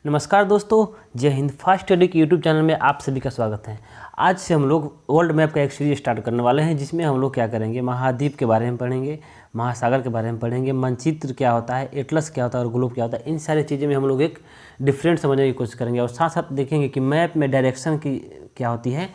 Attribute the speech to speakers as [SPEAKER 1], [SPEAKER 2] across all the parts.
[SPEAKER 1] नमस्कार दोस्तों, जय हिंद। फास्ट स्टडी के यूट्यूब चैनल में आप सभी का स्वागत है। आज से हम लोग वर्ल्ड मैप का एक सीरीज स्टार्ट करने वाले हैं, जिसमें हम लोग क्या करेंगे, महाद्वीप के बारे में पढ़ेंगे, महासागर के बारे में पढ़ेंगे, मानचित्र क्या होता है, एटलस क्या होता है और ग्लोब क्या होता है। इन सारी चीज़ें में हम लोग एक डिफरेंट समझने की कोशिश करेंगे और साथ साथ देखेंगे कि मैप में डायरेक्शन की क्या होती है,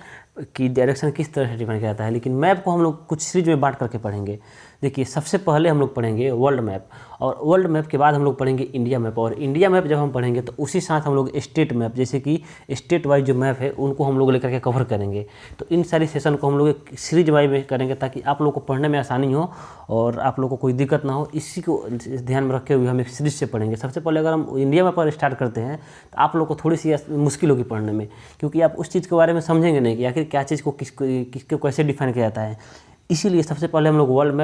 [SPEAKER 1] कि डायरेक्शन किस तरह से डिफाइन किया जाता है। लेकिन मैप को हम लोग कुछ सीरीज में बांट करके पढ़ेंगे। देखिए, सबसे पहले हम लोग पढ़ेंगे वर्ल्ड मैप, और वर्ल्ड मैप के बाद हम लोग पढ़ेंगे इंडिया मैप। और इंडिया मैप जब हम पढ़ेंगे तो उसी साथ हम लोग स्टेट मैप, जैसे कि स्टेट वाइज जो मैप है उनको हम लोग लेकर के कवर करेंगे। तो इन सारी सेशन को हम लोग एक सीरीज वाइज में करेंगे, ताकि आप लोग को पढ़ने में आसानी हो और आप लोग को कोई दिक्कत ना हो। इसी को ध्यान में रखते हुए हम एक सीरीज से पढ़ेंगे। सबसे पहले अगर हम इंडिया मैप पर स्टार्ट करते हैं तो आप लोग को थोड़ी सी मुश्किल होगी पढ़ने में, क्योंकि आप उस चीज़ के बारे में समझेंगे नहीं कि आखिर क्या चीज़ को किसको कैसे डिफाइन किया जाता है। इसीलिए सबसे पहले हम लोग वर्ल्ड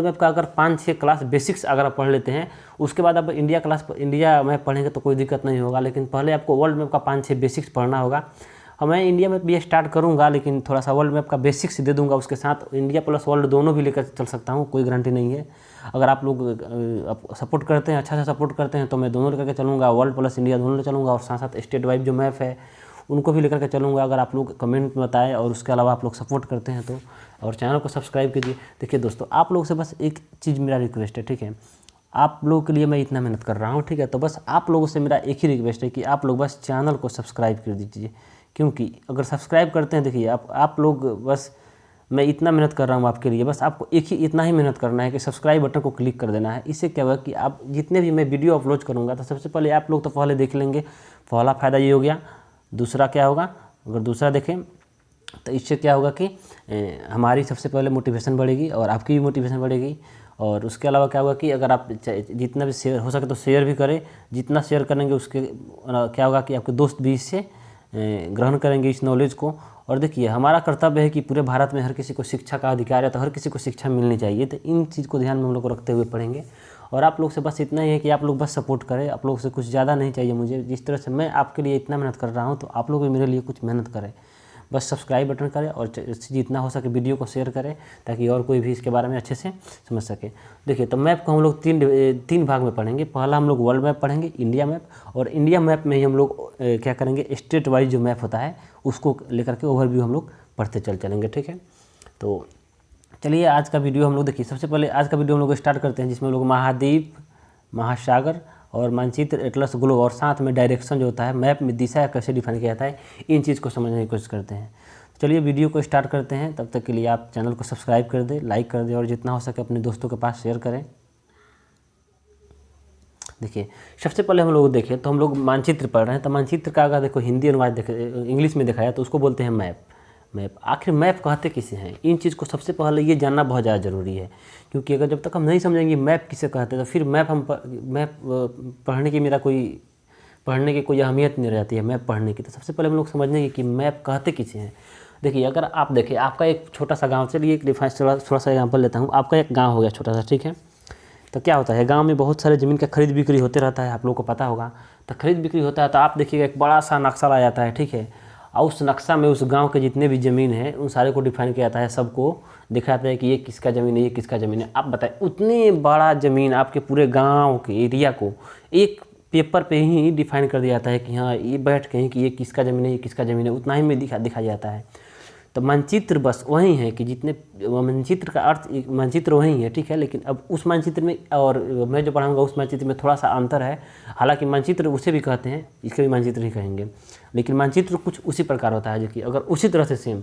[SPEAKER 1] मैप का अगर 5-6 क्लास बेसिक्स अगर आप पढ़ लेते हैं, उसके बाद आप इंडिया मैप पढ़ेंगे तो कोई दिक्कत नहीं होगा। लेकिन पहले आपको वर्ल्ड मैप का 5-6 बेसिक्स पढ़ना होगा। मैं इंडिया मैप भी स्टार्ट करूंगा, लेकिन थोड़ा सा वर्ल्ड मैप का बेसिक्स दे दूंगा। उसके साथ इंडिया प्लस वर्ल्ड दोनों भी लेकर चल सकता हूँ, कोई गारंटी नहीं है। अगर आप लोग सपोर्ट करते हैं, अच्छा से सपोर्ट करते हैं, तो मैं दोनों लेकर के चलूँगा, वर्ल्ड प्लस इंडिया दोनों ले चलूँगा, और साथ साथ स्टेट वाइज जो मैप है उनको भी लेकर के चलूँगा। अगर आप लोग कमेंट में बताएं और उसके अलावा आप लोग सपोर्ट करते हैं तो, और चैनल को सब्सक्राइब कीजिए। देखिए दोस्तों, आप लोग से बस एक चीज़ मेरा रिक्वेस्ट है, ठीक है। आप लोगों के लिए मैं इतना मेहनत कर रहा हूँ, ठीक है। तो बस आप लोगों से मेरा एक ही रिक्वेस्ट है कि आप लोग बस चैनल को सब्सक्राइब कर दीजिए, क्योंकि अगर सब्सक्राइब करते हैं, देखिए आप लोग बस, मैं इतना मेहनत कर रहा हूँ आपके लिए, बस आपको इतना ही मेहनत करना है कि सब्सक्राइब बटन को क्लिक कर देना है। इससे क्या होगा कि आप जितने भी मैं वीडियो अपलोड करूँगा तो सबसे पहले आप लोग तो पहले देख लेंगे। पहला फ़ायदा ये हो गया। दूसरा क्या होगा, अगर दूसरा देखें तो इससे क्या होगा कि हमारी सबसे पहले मोटिवेशन बढ़ेगी और आपकी भी मोटिवेशन बढ़ेगी। और उसके अलावा क्या होगा कि अगर आप जितना भी शेयर हो सके तो शेयर भी करें। जितना शेयर करेंगे उसके क्या होगा कि आपके दोस्त भी इससे ग्रहण करेंगे इस नॉलेज को। और देखिए, हमारा कर्तव्य है कि पूरे भारत में हर किसी को शिक्षा का अधिकार है, तो हर किसी को शिक्षा मिलनी चाहिए। तो इन चीज़ को ध्यान में हम लोग को रखते हुए पढ़ेंगे। और आप लोग से बस इतना ही है कि आप लोग बस सपोर्ट करें। आप लोग से कुछ ज़्यादा नहीं चाहिए मुझे। जिस तरह से मैं आपके लिए इतना मेहनत कर रहा हूँ, तो आप लोग भी मेरे लिए कुछ मेहनत करें। बस सब्सक्राइब बटन करें और जितना हो सके वीडियो को शेयर करें, ताकि और कोई भी इसके बारे में अच्छे से समझ सके। देखिए, तो मैप को हम लोग तीन भाग में पढ़ेंगे। पहला हम लोग वर्ल्ड मैप पढ़ेंगे, इंडिया मैप, और इंडिया मैप में ही हम लोग क्या करेंगे, स्टेट वाइज जो मैप होता है उसको लेकर के ओवरव्यू हम लोग पढ़ते चलेंगे, ठीक है। तो चलिए आज का वीडियो हम लोग देखिए, सबसे पहले आज का वीडियो हम लोग स्टार्ट करते हैं, जिसमें हम लोग महाद्वीप, महासागर और मानचित्र, एटलस, ग्लोब, और साथ में डायरेक्शन जो होता है, मैप में दिशा कैसे डिफाइन किया जाता है, इन चीज़ को समझने की कोशिश करते हैं। चलिए वीडियो को स्टार्ट करते हैं। तब तक के लिए आप चैनल को सब्सक्राइब कर दें, लाइक कर दें, और जितना हो सके अपने दोस्तों के पास शेयर करें। देखिए, सबसे पहले हम लोग देखें तो हम लोग मानचित्र पढ़ रहे हैं। तो मानचित्र का अगर देखो हिंदी अनुवाद इंग्लिश में देखा जाए तो उसको बोलते हैं मैप। आखिर मैप कहते किसे हैं, इन चीज़ को सबसे पहले ये जानना बहुत ज़्यादा ज़रूरी है। क्योंकि अगर जब तक हम नहीं समझेंगे मैप किसे कहते हैं, तो फिर मैप पढ़ने की कोई अहमियत नहीं रह जाती है मैप पढ़ने की। तो सबसे पहले हम लोग समझने कि मैप कहते किसे हैं। देखिए, अगर आप देखें, आपका एक छोटा सा गाँव, चलिए एक थोड़ा सा एग्जाम्पल लेता हूँ। आपका एक गाँव हो गया छोटा सा, ठीक है। तो क्या होता है, गांव में बहुत सारे ज़मीन का खरीद बिक्री होते रहता है, आप लोगों को पता होगा। तो खरीद बिक्री होता है तो आप देखिएगा एक बड़ा सा नक्शा लाया जाता है, ठीक है। और उस नक्शा में उस गांव के जितने भी ज़मीन है उन सारे को डिफाइन किया जाता है, सबको दिखाता है कि ये किसका ज़मीन है, ये किसका ज़मीन है। आप बताएं, उतनी बड़ा ज़मीन आपके पूरे गाँव के एरिया को एक पेपर पे ही डिफाइन कर दिया जाता है कि हाँ, ये बैठ के ही कि ये किसका ज़मीन है, ये किसका ज़मीन है, उतना ही में दिखाया जाता है। तो मानचित्र बस वही है कि जितने मानचित्र का अर्थ, मानचित्र वही है, ठीक है। लेकिन अब उस मानचित्र में और मैं जो पढ़ाऊंगा उस मानचित्र में थोड़ा सा अंतर है। हालांकि मानचित्र उसे भी कहते हैं, इसके भी मानचित्र ही कहेंगे, लेकिन मानचित्र कुछ उसी प्रकार होता है, जो कि अगर उसी तरह से सेम,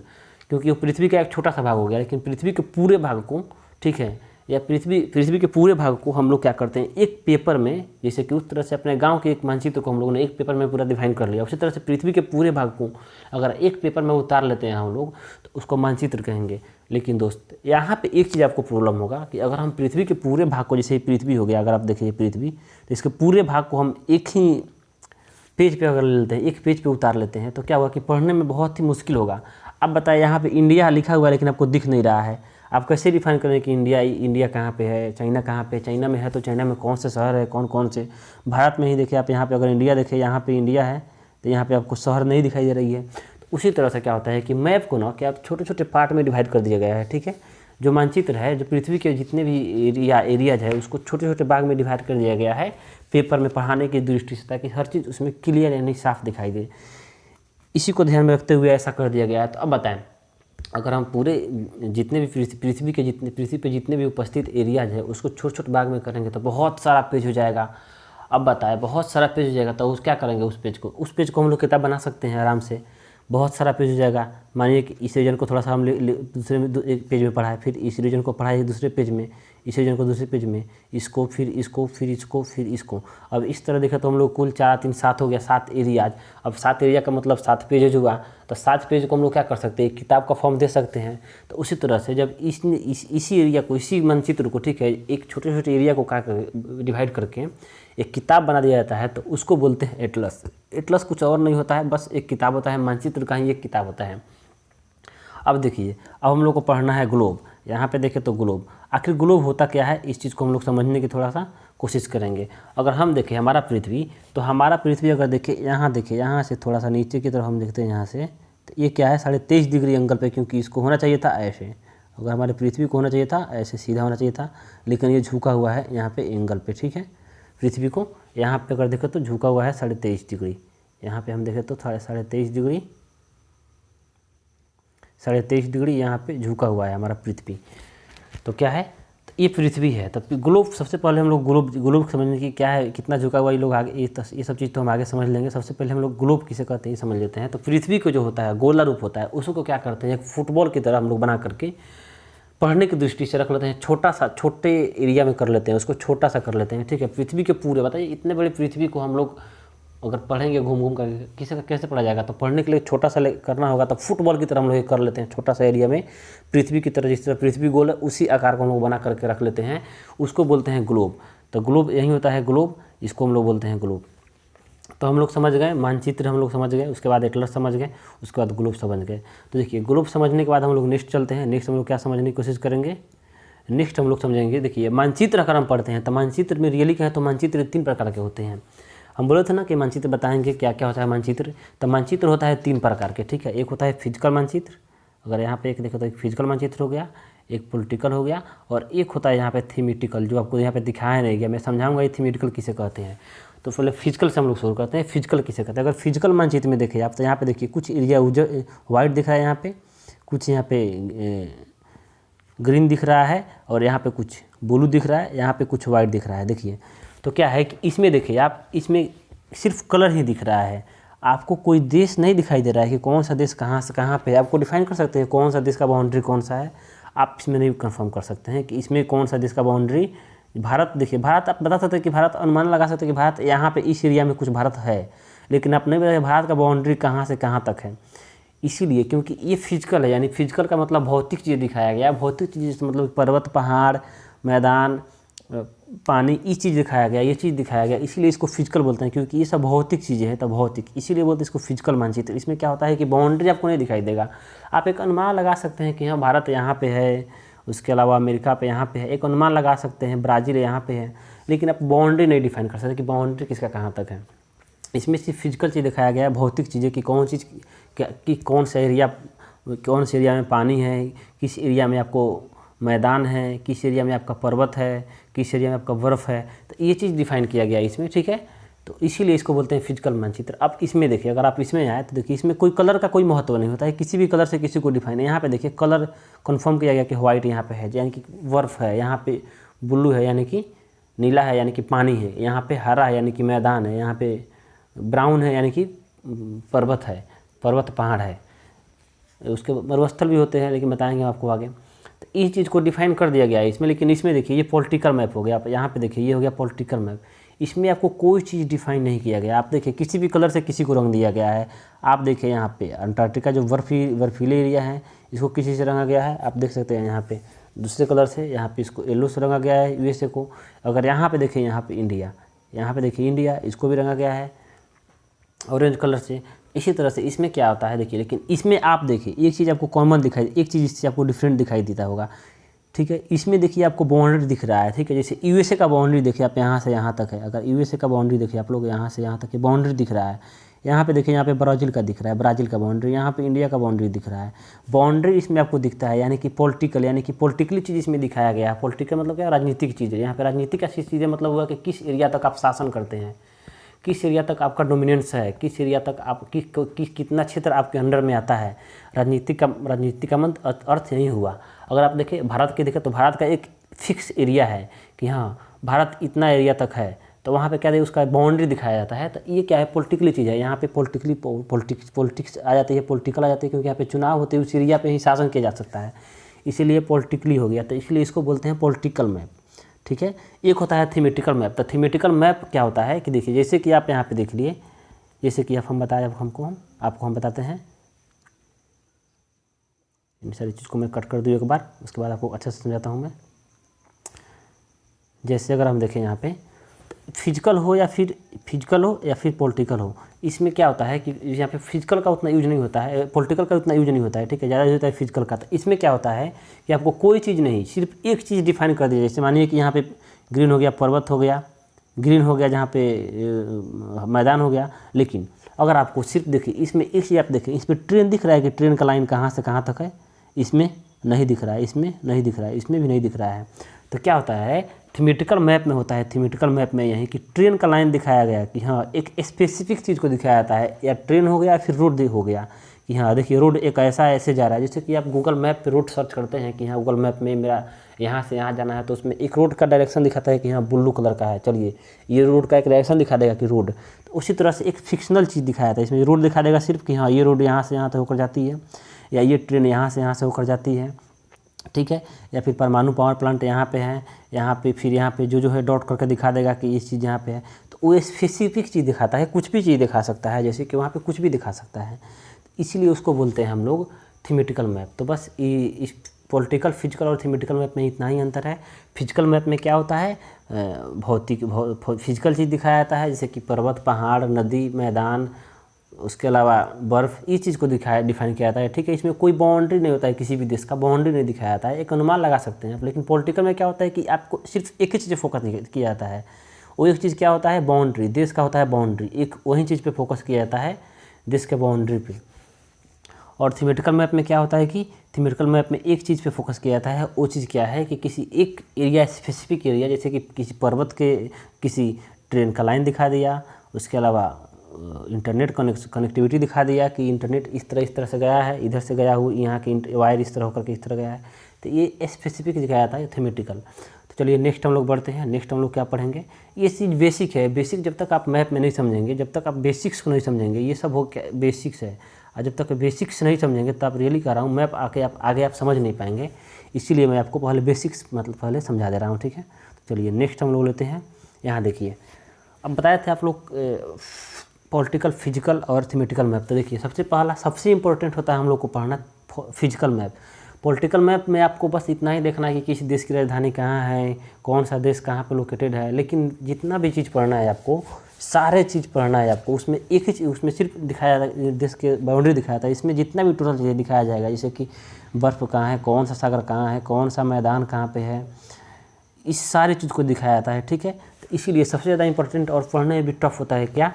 [SPEAKER 1] क्योंकि वो पृथ्वी का एक छोटा सा भाग हो गया, लेकिन पृथ्वी के पूरे भाग को, ठीक है, या पृथ्वी के पूरे भाग को हम लोग क्या करते हैं, एक पेपर में, जैसे कि उस तरह से अपने गांव के एक मानचित्र को हम लोगों ने एक पेपर में पूरा डिफाइन कर लिया, उसी तरह से पृथ्वी के पूरे भाग को अगर एक पेपर में उतार लेते हैं हम लोग, तो उसको मानचित्र कहेंगे। लेकिन दोस्त, यहाँ पे एक चीज़ आपको प्रॉब्लम होगा कि अगर हम पृथ्वी के पूरे भाग को, जैसे पृथ्वी हो गया, अगर आप देखिए पृथ्वी, तो इसके पूरे भाग को हम एक ही पेज पे अगर ले लेते हैं, एक पेज पे उतार लेते हैं, तो क्या होगा कि पढ़ने में बहुत ही मुश्किल होगा। अब बताएं, यहाँ पे इंडिया लिखा हुआ है लेकिन आपको दिख नहीं रहा है, आप कैसे डिफाइन करें कि इंडिया कहाँ पे है, चाइना कहाँ पे, चाइना में है तो चाइना में कौन से शहर है, कौन कौन से। भारत में ही देखिए आप, यहाँ पे अगर इंडिया देखें, यहाँ पे इंडिया है तो यहाँ पे आपको शहर नहीं दिखाई दे रही है। तो उसी तरह से क्या होता है कि मैप को ना, कि आप छोटे छोटे पार्ट में डिवाइड कर दिया गया है, ठीक है। जो मानचित्र है, जो पृथ्वी के जितने भी एरियाज है उसको छोटे छोटे भाग में डिवाइड कर दिया गया है पेपर में पढ़ाने की दृष्टि से, ताकि हर चीज़ उसमें क्लियर यानी साफ दिखाई दे। इसी को ध्यान में रखते हुए ऐसा कर दिया गया है। तो अब बताएं, अगर हम पूरे जितने भी पृथ्वी पे जितने भी उपस्थित एरियाज है उसको छोटे छोटे भाग में करेंगे तो बहुत सारा पेज हो जाएगा। अब बताएं, बहुत सारा पेज हो जाएगा तो क्या करेंगे, उस पेज को हम लोग किताब बना सकते हैं आराम से। बहुत सारा पेज हो जाएगा। मानिए कि इस रीजन को थोड़ा सा हम दूसरे में एक पेज में पढ़ाए, फिर इस रीजन को पढ़ाए दूसरे पेज में, इस रीजन को दूसरे पेज में, इसको फिर इसको फिर इसको फिर इसको। अब इस तरह देखा तो हम लोग कुल 4 3 7 हो गया, 7 एरियाज। अब 7 एरिया का मतलब 7 पेज हुआ, तो 7 पेज को हम लोग क्या कर सकते हैं, एक किताब का फॉर्म दे सकते हैं। तो उसी तरह से जब इसी एरिया को, इसी मानचित्र को, ठीक है, एक छोटे छोटे एरिया को क्या डिवाइड करके एक किताब बना दिया जाता है तो उसको बोलते हैं एटलस। एटलस कुछ और नहीं होता है, बस एक किताब होता है, मानचित्र का ही एक किताब होता है। अब देखिए, अब हम लोग को पढ़ना है ग्लोब। यहाँ पे देखें तो ग्लोब, आखिर ग्लोब होता क्या है, इस चीज़ को हम लोग समझने की थोड़ा सा कोशिश करेंगे। अगर हम देखें हमारा पृथ्वी, तो हमारा पृथ्वी अगर देखें यहाँ, देखिए यहाँ से थोड़ा सा नीचे की तरफ हम देखते हैं यहाँ से, तो ये क्या है 23.5 डिग्री एंगल पे, क्योंकि इसको होना चाहिए था ऐसे। अगर हमारे पृथ्वी को होना चाहिए था ऐसे सीधा होना चाहिए था, लेकिन ये झुका हुआ है यहाँ पे एंगल पे, ठीक है। पृथ्वी को यहाँ पे अगर देखें तो झुका हुआ है 23.5 डिग्री। यहाँ पे हम देखें तो 23.5 डिग्री, 23.5 डिग्री यहाँ पे झुका हुआ है हमारा पृथ्वी। तो क्या है, तो ये पृथ्वी है। तो ग्लोब, सबसे पहले हम लोग ग्लोब समझने की क्या है, कितना झुका हुआ, ये लोग आगे ये सब चीज़ तो हम आगे समझ लेंगे। सबसे पहले हम लोग ग्लोब किसे कहते हैं ये समझ लेते हैं। तो पृथ्वी को जो होता है गोला रूप होता है, उसको क्या करते हैं, एक फुटबॉल की तरह हम लोग बना करके पढ़ने की दृष्टि से रख लेते हैं। छोटे एरिया में कर लेते हैं, उसको छोटा सा कर लेते हैं, ठीक है। पृथ्वी के पूरे, बताइए इतने बड़े पृथ्वी को हम लोग अगर पढ़ेंगे घूम घूम कर कैसे पढ़ा जाएगा। तो पढ़ने के लिए छोटा सा करना होगा, तो फुटबॉल की तरह हम लोग कर लेते हैं, छोटा सा एरिया में पृथ्वी की तरह, जिस तरह पृथ्वी गोल है उसी आकार को हम लोग बना करके रख लेते हैं, उसको बोलते हैं ग्लोब। तो ग्लोब यही होता है ग्लोब, इसको हम लोग बोलते हैं ग्लोब। तो हम लोग समझ गए, मानचित्र हम लोग समझ गए, उसके बाद एटलस समझ गए, उसके बाद ग्लोब समझ गए। तो देखिए ग्लोब समझने के बाद हम लोग नेक्स्ट चलते हैं। नेक्स्ट हम लोग क्या समझने की कोशिश करेंगे, नेक्स्ट हम लोग समझेंगे। देखिए मानचित्र अगर हम पढ़ते हैं तो मानचित्र में रियली कहें तो मानचित्र 3 प्रकार के होते हैं। हम बोले थे ना कि मानचित्र बताएंगे क्या क्या होता है मानचित्र। तो मानचित्र होता है 3 प्रकार के, ठीक है। एक होता है फिजिकल मानचित्र, अगर यहाँ पे एक देखो तो एक फिजिकल मानचित्र हो गया, एक पॉलिटिकल हो गया, और एक होता है यहाँ पे थीमेटिकल, जो आपको यहाँ पे दिखाया नहीं गया, मैं समझाऊंगा ये थीमेटिकल किसे कहते हैं। तो पहले फिजिकल से हम लोग शुरू करते हैं। फिजिकल किसे कहते हैं, अगर फिजिकल मानचित्र में देखिए आप, तो यहाँ पे देखिए कुछ एरिया वाइट दिख रहा है, यहाँ पे कुछ यहाँ पे ग्रीन दिख रहा है, और यहाँ पे कुछ ब्लू दिख रहा है, यहाँ पे कुछ वाइट दिख रहा है। देखिए तो क्या है कि इसमें देखिए आप, इसमें सिर्फ कलर ही दिख रहा है, आपको कोई देश नहीं दिखाई दे रहा है कि कौन सा देश कहाँ से कहाँ पे। आपको डिफाइन कर सकते हैं कौन सा देश का बाउंड्री कौन सा है, आप इसमें नहीं कंफर्म कर सकते हैं कि इसमें कौन सा देश का बाउंड्री। भारत देखिए, भारत आप बता सकते हैं कि भारत, अनुमान लगा सकते हैं कि भारत यहाँ पे इस एरिया में कुछ भारत है, लेकिन आप नहीं बता भारत का बाउंड्री कहाँ से कहाँ तक है। इसीलिए क्योंकि ये फिजिकल है, यानी फिजिकल का मतलब भौतिक चीज़ दिखाया गया। भौतिक चीज़ मतलब पर्वत, पहाड़, मैदान, पानी, इस चीज़ दिखाया गया, ये चीज़ दिखाया गया, इसीलिए इसको फिजिकल बोलते हैं, क्योंकि ये सब भौतिक चीज़ें हैं। तो भौतिक इसीलिए बोलते हैं इसको फिजिकल मानचित्र। इसमें क्या होता है कि बाउंड्री आपको नहीं दिखाई देगा, आप एक अनुमान लगा सकते हैं कि हाँ भारत यहाँ पे है, उसके अलावा अमेरिका पे यहाँ पे है, एक अनुमान लगा सकते हैं ब्राज़ील यहाँ पे है, लेकिन आप बाउंड्री नहीं डिफाइन कर सकते कि बाउंड्री किसका कहाँ तक है। इसमें सिर्फ फिजिकल चीज़ दिखाया गया है, भौतिक चीज़ें कि कौन चीज़ कि कौन से एरिया में पानी है, किस एरिया में आपको मैदान है, किस एरिया में आपका पर्वत है, किस एरिया में आपका बर्फ़ है। तो ये चीज़ डिफाइन किया गया है इसमें, ठीक है। तो इसीलिए इसको बोलते हैं फिजिकल मानचित्र। अब इसमें देखिए, अगर आप इसमें आए तो देखिए इसमें कोई कलर का कोई महत्व नहीं होता है, किसी भी कलर से किसी को डिफाइन है। यहाँ पे देखिए कलर कंफर्म किया गया कि व्हाइट यहाँ पे है यानी कि बर्फ़ है, यहाँ पे ब्लू है यानी कि नीला है यानी कि पानी है, यहाँ पे हरा है यानी कि मैदान है, यहाँ पे ब्राउन है यानी कि पर्वत है, पर्वत पहाड़ है। उसके मरुस्थल भी होते हैं, लेकिन बताएंगे आपको आगे। तो इस चीज़ को डिफाइन कर दिया गया है इसमें। लेकिन इसमें देखिए ये पॉलिटिकल मैप हो गया, आप यहाँ पे देखिए ये हो गया पॉलिटिकल मैप। इसमें आपको कोई चीज़ डिफाइन नहीं किया गया। आप देखिए किसी भी कलर से किसी को रंग दिया गया है। आप देखिए यहाँ पे अंटार्कटिका जो बर्फीले एरिया है, इसको किसी से रंगा गया है, आप देख सकते हैं यहाँ पे दूसरे कलर से, यहाँ पे इसको येलो से रंगा गया है USA को। अगर यहाँ पे देखिए यहाँ पे इंडिया, यहाँ पे देखिए इंडिया, इसको भी रंगा गया है ऑरेंज कलर से। इसी तरह से इसमें क्या होता है देखिए, लेकिन इसमें आप देखिए एक चीज़ आपको कॉमन दिखाई, एक चीज़ इससे आपको डिफरेंट दिखाई देता होगा, ठीक है। इसमें देखिए आपको बाउंड्री दिख रहा है, ठीक है। जैसे USA का बाउंड्री देखिए आप, यहाँ से यहाँ तक है। अगर USA का बाउंड्री देखिए आप लोग, यहाँ से यहाँ तक की बाउंड्री दिख रहा है। यहाँ पे देखिए, यहाँ पे ब्राज़ील का दिख रहा है, ब्राज़ील का बाउंड्री, यहाँ पे इंडिया का बाउंड्री दिख रहा है। बाउंड्री इसमें आपको दिखता है, यानी कि पॉलिटिकल, यानी कि पॉलिटिकली चीज़ इसमें दिखाया गया है। पॉलिटिकल मतलब क्या, राजनीतिक चीज़ है। यहाँ पे राजनीतिक ऐसी चीज़ें मतलब हुआ कि किस एरिया तक आप शासन करते हैं, किस एरिया तक आपका डोमिनेंस है, किस एरिया तक आप कितना क्षेत्र आपके अंडर में आता है। राजनीति का अर्थ यही हुआ। अगर आप देखें भारत के देखें तो भारत का एक फिक्स एरिया है कि हाँ भारत इतना एरिया तक है, तो वहाँ पे क्या है, उसका बाउंड्री दिखाया जाता है। तो ये क्या है, पॉलिटिकली चीज़ है। यहाँ पे पॉलिटिक्स आ जाती है, पॉलिटिकल आ जाती है, क्योंकि यहाँ पे चुनाव होते हैं, उस एरिया पे ही शासन किया जा सकता है, इसीलिए पॉलिटिकली हो गया। तो इसलिए इसको बोलते हैं पॉलिटिकल मैप, ठीक है। एक होता है थीमेटिकल मैप। तो थीमेटिकल मैप क्या होता है कि देखिए, जैसे कि आप यहाँ पे देख लिए, जैसे कि हम बताएं, आपको हम बताते हैं। इन सारी चीज़ को मैं कट कर दूँ एक बार, उसके बाद आपको अच्छे से समझाता हूँ मैं। जैसे अगर हम देखें यहाँ पे, फिजिकल हो या फिर पॉलिटिकल हो, इसमें क्या होता है कि यहाँ पे फिजिकल का उतना यूज नहीं होता है, पॉलिटिकल का उतना यूज नहीं होता है, ठीक है, ज़्यादा यूज होता है फिजिकल का। तो इसमें क्या होता है कि आपको कोई चीज़ नहीं, सिर्फ एक चीज़ डिफाइन कर दी। जैसे मानिए कि यहाँ पे ग्रीन हो गया, पर्वत हो गया, ग्रीन हो गया, जहाँ पे मैदान हो गया। लेकिन अगर आपको सिर्फ देखिए, इसमें एक चीज़ आप देखिए, इसमें ट्रेन दिख रहा है कि ट्रेन का लाइन कहाँ से कहाँ तक है, इसमें नहीं दिख रहा है, इसमें नहीं दिख रहा है, इसमें भी नहीं दिख रहा है। तो क्या होता है, थीमेटिकल मैप में होता है, थीमेटिकल मैप में यही कि ट्रेन का लाइन दिखाया गया कि हाँ एक स्पेसिफिक चीज़ को दिखाया जाता है, या ट्रेन हो गया या फिर रोड हो गया कि हाँ देखिए रोड एक ऐसे जा रहा है। जैसे कि आप गूगल मैप पे रोड सर्च करते हैं कि हाँ गूगल मैप में मेरा यहाँ से यहाँ जाना है, तो उसमें एक रोड का डायरेक्शन दिखाता है कि हाँ ब्लू कलर का है, चलिए ये रोड का एक डायरेक्शन दिखा देगा कि रोड। तो उसी तरह से एक फिक्शनल चीज़ दिखाया था, इसमें रोड दिखा देगा सिर्फ कि हाँ ये रोड यहाँ से यहाँ तक होकर जाती है, या ये ट्रेन यहाँ से होकर जाती है, ठीक है। या फिर परमाणु पावर प्लांट यहाँ पे है, यहाँ पे फिर यहाँ पे जो है डॉट करके दिखा देगा कि इस चीज़ यहाँ पे है। तो वो स्पेसिफिक चीज़ दिखाता है, कुछ भी चीज़ दिखा सकता है, जैसे कि वहाँ पे कुछ भी दिखा सकता है, इसीलिए उसको बोलते हैं हम लोग थीमेटिकल मैप। तो बस इस पॉलिटिकल, फिजिकल और थीमेटिकल मैप में इतना ही अंतर है। फिजिकल मैप में क्या होता है, फिजिकल चीज़ दिखाया जाता है, जैसे कि पर्वत, पहाड़, नदी, मैदान, उसके अलावा बर्फ़, इस चीज़ को डिफाइन किया जाता है, ठीक है। इसमें कोई बाउंड्री नहीं होता है, किसी भी देश का बाउंड्री नहीं दिखाया जाता है, एक अनुमान लगा सकते हैं आप। लेकिन पॉलिटिकल में क्या होता है कि आपको सिर्फ एक ही चीज़ पे फोकस किया जाता है, वो एक चीज़ क्या होता है, बाउंड्री, देश का होता है बाउंड्री, एक वही चीज़ पे फोकस किया जाता है, देश के बाउंड्री पे। और थीमेटिकल मैप में क्या होता है कि थीमेटिकल मैप में एक चीज़ पे फोकस किया जाता है, वो चीज़ क्या है कि किसी एक एरिया, स्पेसिफिक एरिया, जैसे कि किसी पर्वत के किसी ट्रेन का लाइन दिखा दिया, उसके अलावा इंटरनेट कनेक्टिविटी दिखा दिया कि इंटरनेट इस तरह से गया है, इधर से गया हुआ, यहाँ की वायर इस तरह होकर के इस तरह गया है। तो ये स्पेसिफिक दिखाया जाता है थीमेटिकल। तो चलिए नेक्स्ट हम लोग बढ़ते हैं। नेक्स्ट हम लोग क्या पढ़ेंगे, ये चीज़ बेसिक है। बेसिक जब तक आप मैप में नहीं समझेंगे, जब तक आप बेसिक्स को नहीं समझेंगे, ये सब हो क्या बेसिक्स है, और जब तक बेसिक्स नहीं समझेंगे तो आप रियली कह रहा हूँ मैप आगे आप समझ नहीं पाएंगे। इसीलिए मैं आपको पहले बेसिक्स मतलब पहले समझा दे रहा हूँ, ठीक है। तो चलिए नेक्स्ट हम लोग लेते हैं। यहाँ देखिए, अब बताए थे आप लोग पॉलिटिकल, फिजिकल और थीमेटिकल मैप। तो देखिए सबसे पहला, सबसे इम्पोर्टेंट होता है हम लोग को पढ़ना फिजिकल मैप। पॉलिटिकल मैप में आपको बस इतना ही देखना है कि किसी देश की राजधानी कहाँ है, कौन सा देश कहाँ पे लोकेटेड है। लेकिन जितना भी चीज़ पढ़ना है आपको, सारे चीज़ पढ़ना है आपको, उसमें एक ही चीज़, उसमें सिर्फ दिखाया देश के बाउंड्री दिखाया था, इसमें जितना भी टोटल चीज़ें दिखाया जाएगा, जैसे कि बर्फ़ कहाँ है, कौन सा सागर कहाँ है, कौन सा मैदान कहाँ पे है, इस सारी चीज़ को दिखाया जाता है, ठीक है। तो इसीलिए सबसे ज़्यादा इंपॉर्टेंट और पढ़ने में भी टफ होता है क्या,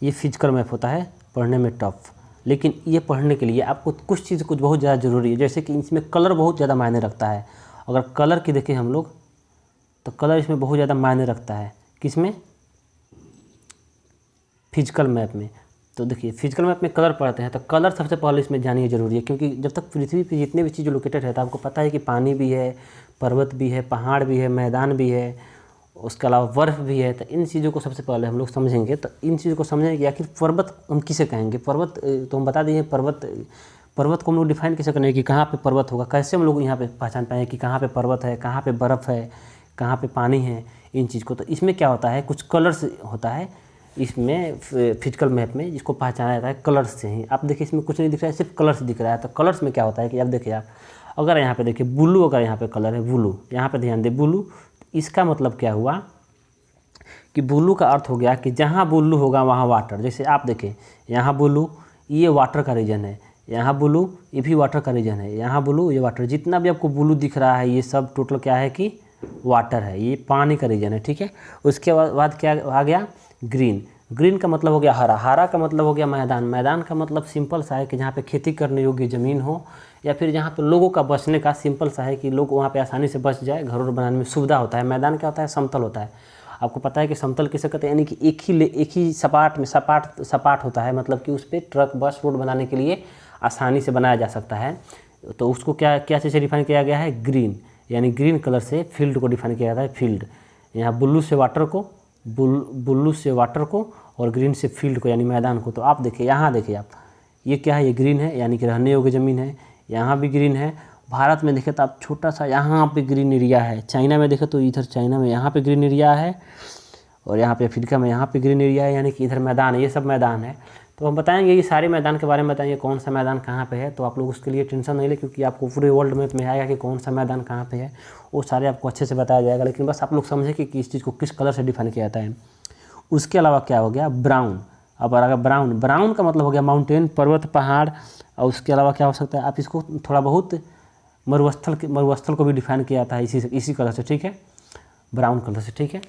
[SPEAKER 1] ये फिजिकल मैप होता है, पढ़ने में टफ। लेकिन ये पढ़ने के लिए आपको कुछ चीज़ कुछ बहुत ज़्यादा ज़रूरी है, jैसे कि इसमें कलर बहुत ज़्यादा मायने रखता है। अगर कलर की देखें हम लोग, तो कलर इसमें बहुत ज़्यादा मायने रखता है, किसमें, फिजिकल मैप में। तो देखिए फिजिकल मैप में कलर पढ़ते हैं, तो कलर सबसे पहले इसमें जानिए ज़रूरी है, क्योंकि जब तक पृथ्वी पे जितने भी चीज़ लोकेटेड है, तो आपको पता है कि पानी भी है, पर्वत भी है, पहाड़ भी है, मैदान भी है, उसके अलावा बर्फ़ भी है। तो इन चीज़ों को सबसे पहले हम लोग समझेंगे। तो इन चीज़ों को समझेंगे कि आखिर पर्वत हम किसे कहेंगे, पर्वत तो हम बता दिए, पर्वत को हम लोग डिफाइन कैसे करेंगे कि कहाँ पे पर्वत होगा, कैसे हम लोग यहाँ पे पहचान पाएंगे कि कहाँ पे पर्वत है, कहाँ पे बर्फ़ है, कहाँ पे पानी है, इन चीज़ को। तो इसमें क्या होता है, कुछ कलर्स होता है इसमें फिजिकल मैप में, जिसको पहचाना जाता है कलर्स से ही। आप देखिए इसमें कुछ नहीं दिख रहा है, सिर्फ कलर्स दिख रहा है। तो कलर्स में क्या होता है कि आप देखिए, आप अगर यहाँ पे देखिए ब्लू, अगर यहाँ पे कलर है ब्लू, यहाँ पे ध्यान दे ब्लू, इसका मतलब क्या हुआ कि ब्लू का अर्थ हो गया कि जहाँ ब्लू होगा वहाँ वाटर। जैसे आप देखें यहाँ ब्लू, ये वाटर का रीजन है, यहाँ ब्लू ये भी वाटर का रीजन है, यहाँ ब्लू ये वाटर, जितना भी आपको ब्लू दिख रहा है ये सब टोटल क्या है कि वाटर है, ये पानी का रीजन है, ठीक है। उसके बाद क्या आ गया, ग्रीन। ग्रीन का मतलब हो गया हरा, हरा का मतलब हो गया मैदान, मैदान का मतलब सिंपल सा है कि जहाँ पे खेती करने योग्य ज़मीन हो या फिर जहाँ पे लोगों का बसने का सिंपल सा है कि लोग वहाँ पे आसानी से बस जाए, घर बनाने में सुविधा होता है। मैदान क्या होता है, समतल होता है। आपको पता है कि समतल किसे कहते हैं, यानी कि एक ही सपाट में सपाट होता है, मतलब कि उस पर ट्रक बस रोड बनाने के लिए आसानी से बनाया जा सकता है। तो उसको क्या क्या चीज़ से डिफाइन किया गया है, ग्रीन, यानी ग्रीन कलर से फील्ड को डिफाइन किया जाता है। फील्ड यहाँ ब्लू से वाटर को, ब्लू से वाटर को और ग्रीन से फील्ड को यानी मैदान को। तो आप देखिए, यहाँ देखिए आप, ये क्या है, ये ग्रीन है यानी कि रहने योग्य ज़मीन है। यहाँ भी ग्रीन है। भारत में देखें तो आप छोटा सा यहाँ पे ग्रीन एरिया है। चाइना में देखें तो इधर चाइना में यहाँ पे ग्रीन एरिया है और यहाँ पे अफ्रीका में यहाँ पे ग्रीन एरिया है, यानी कि इधर मैदान है। ये सब मैदान है। तो हम बताएंगे ये सारे मैदान के बारे में बताएंगे, कौन सा मैदान कहाँ पे है। तो आप लोग उसके लिए टेंशन नहीं ले, क्योंकि आपको पूरे वर्ल्ड मैप में आएगा कि कौन सा मैदान कहाँ पे है, वो सारे आपको अच्छे से बताया जाएगा। लेकिन बस आप लोग समझें कि इस चीज़ को किस कलर से डिफाइन किया जाता है। उसके अलावा क्या हो गया, ब्राउन। अब अगर ब्राउन, ब्राउन का मतलब हो गया माउंटेन, पर्वत, पहाड़। और उसके अलावा क्या हो सकता है, आप इसको थोड़ा बहुत मरुस्थल को भी डिफाइन किया जाता है इसी कलर से, ठीक है, ब्राउन कलर से, ठीक है।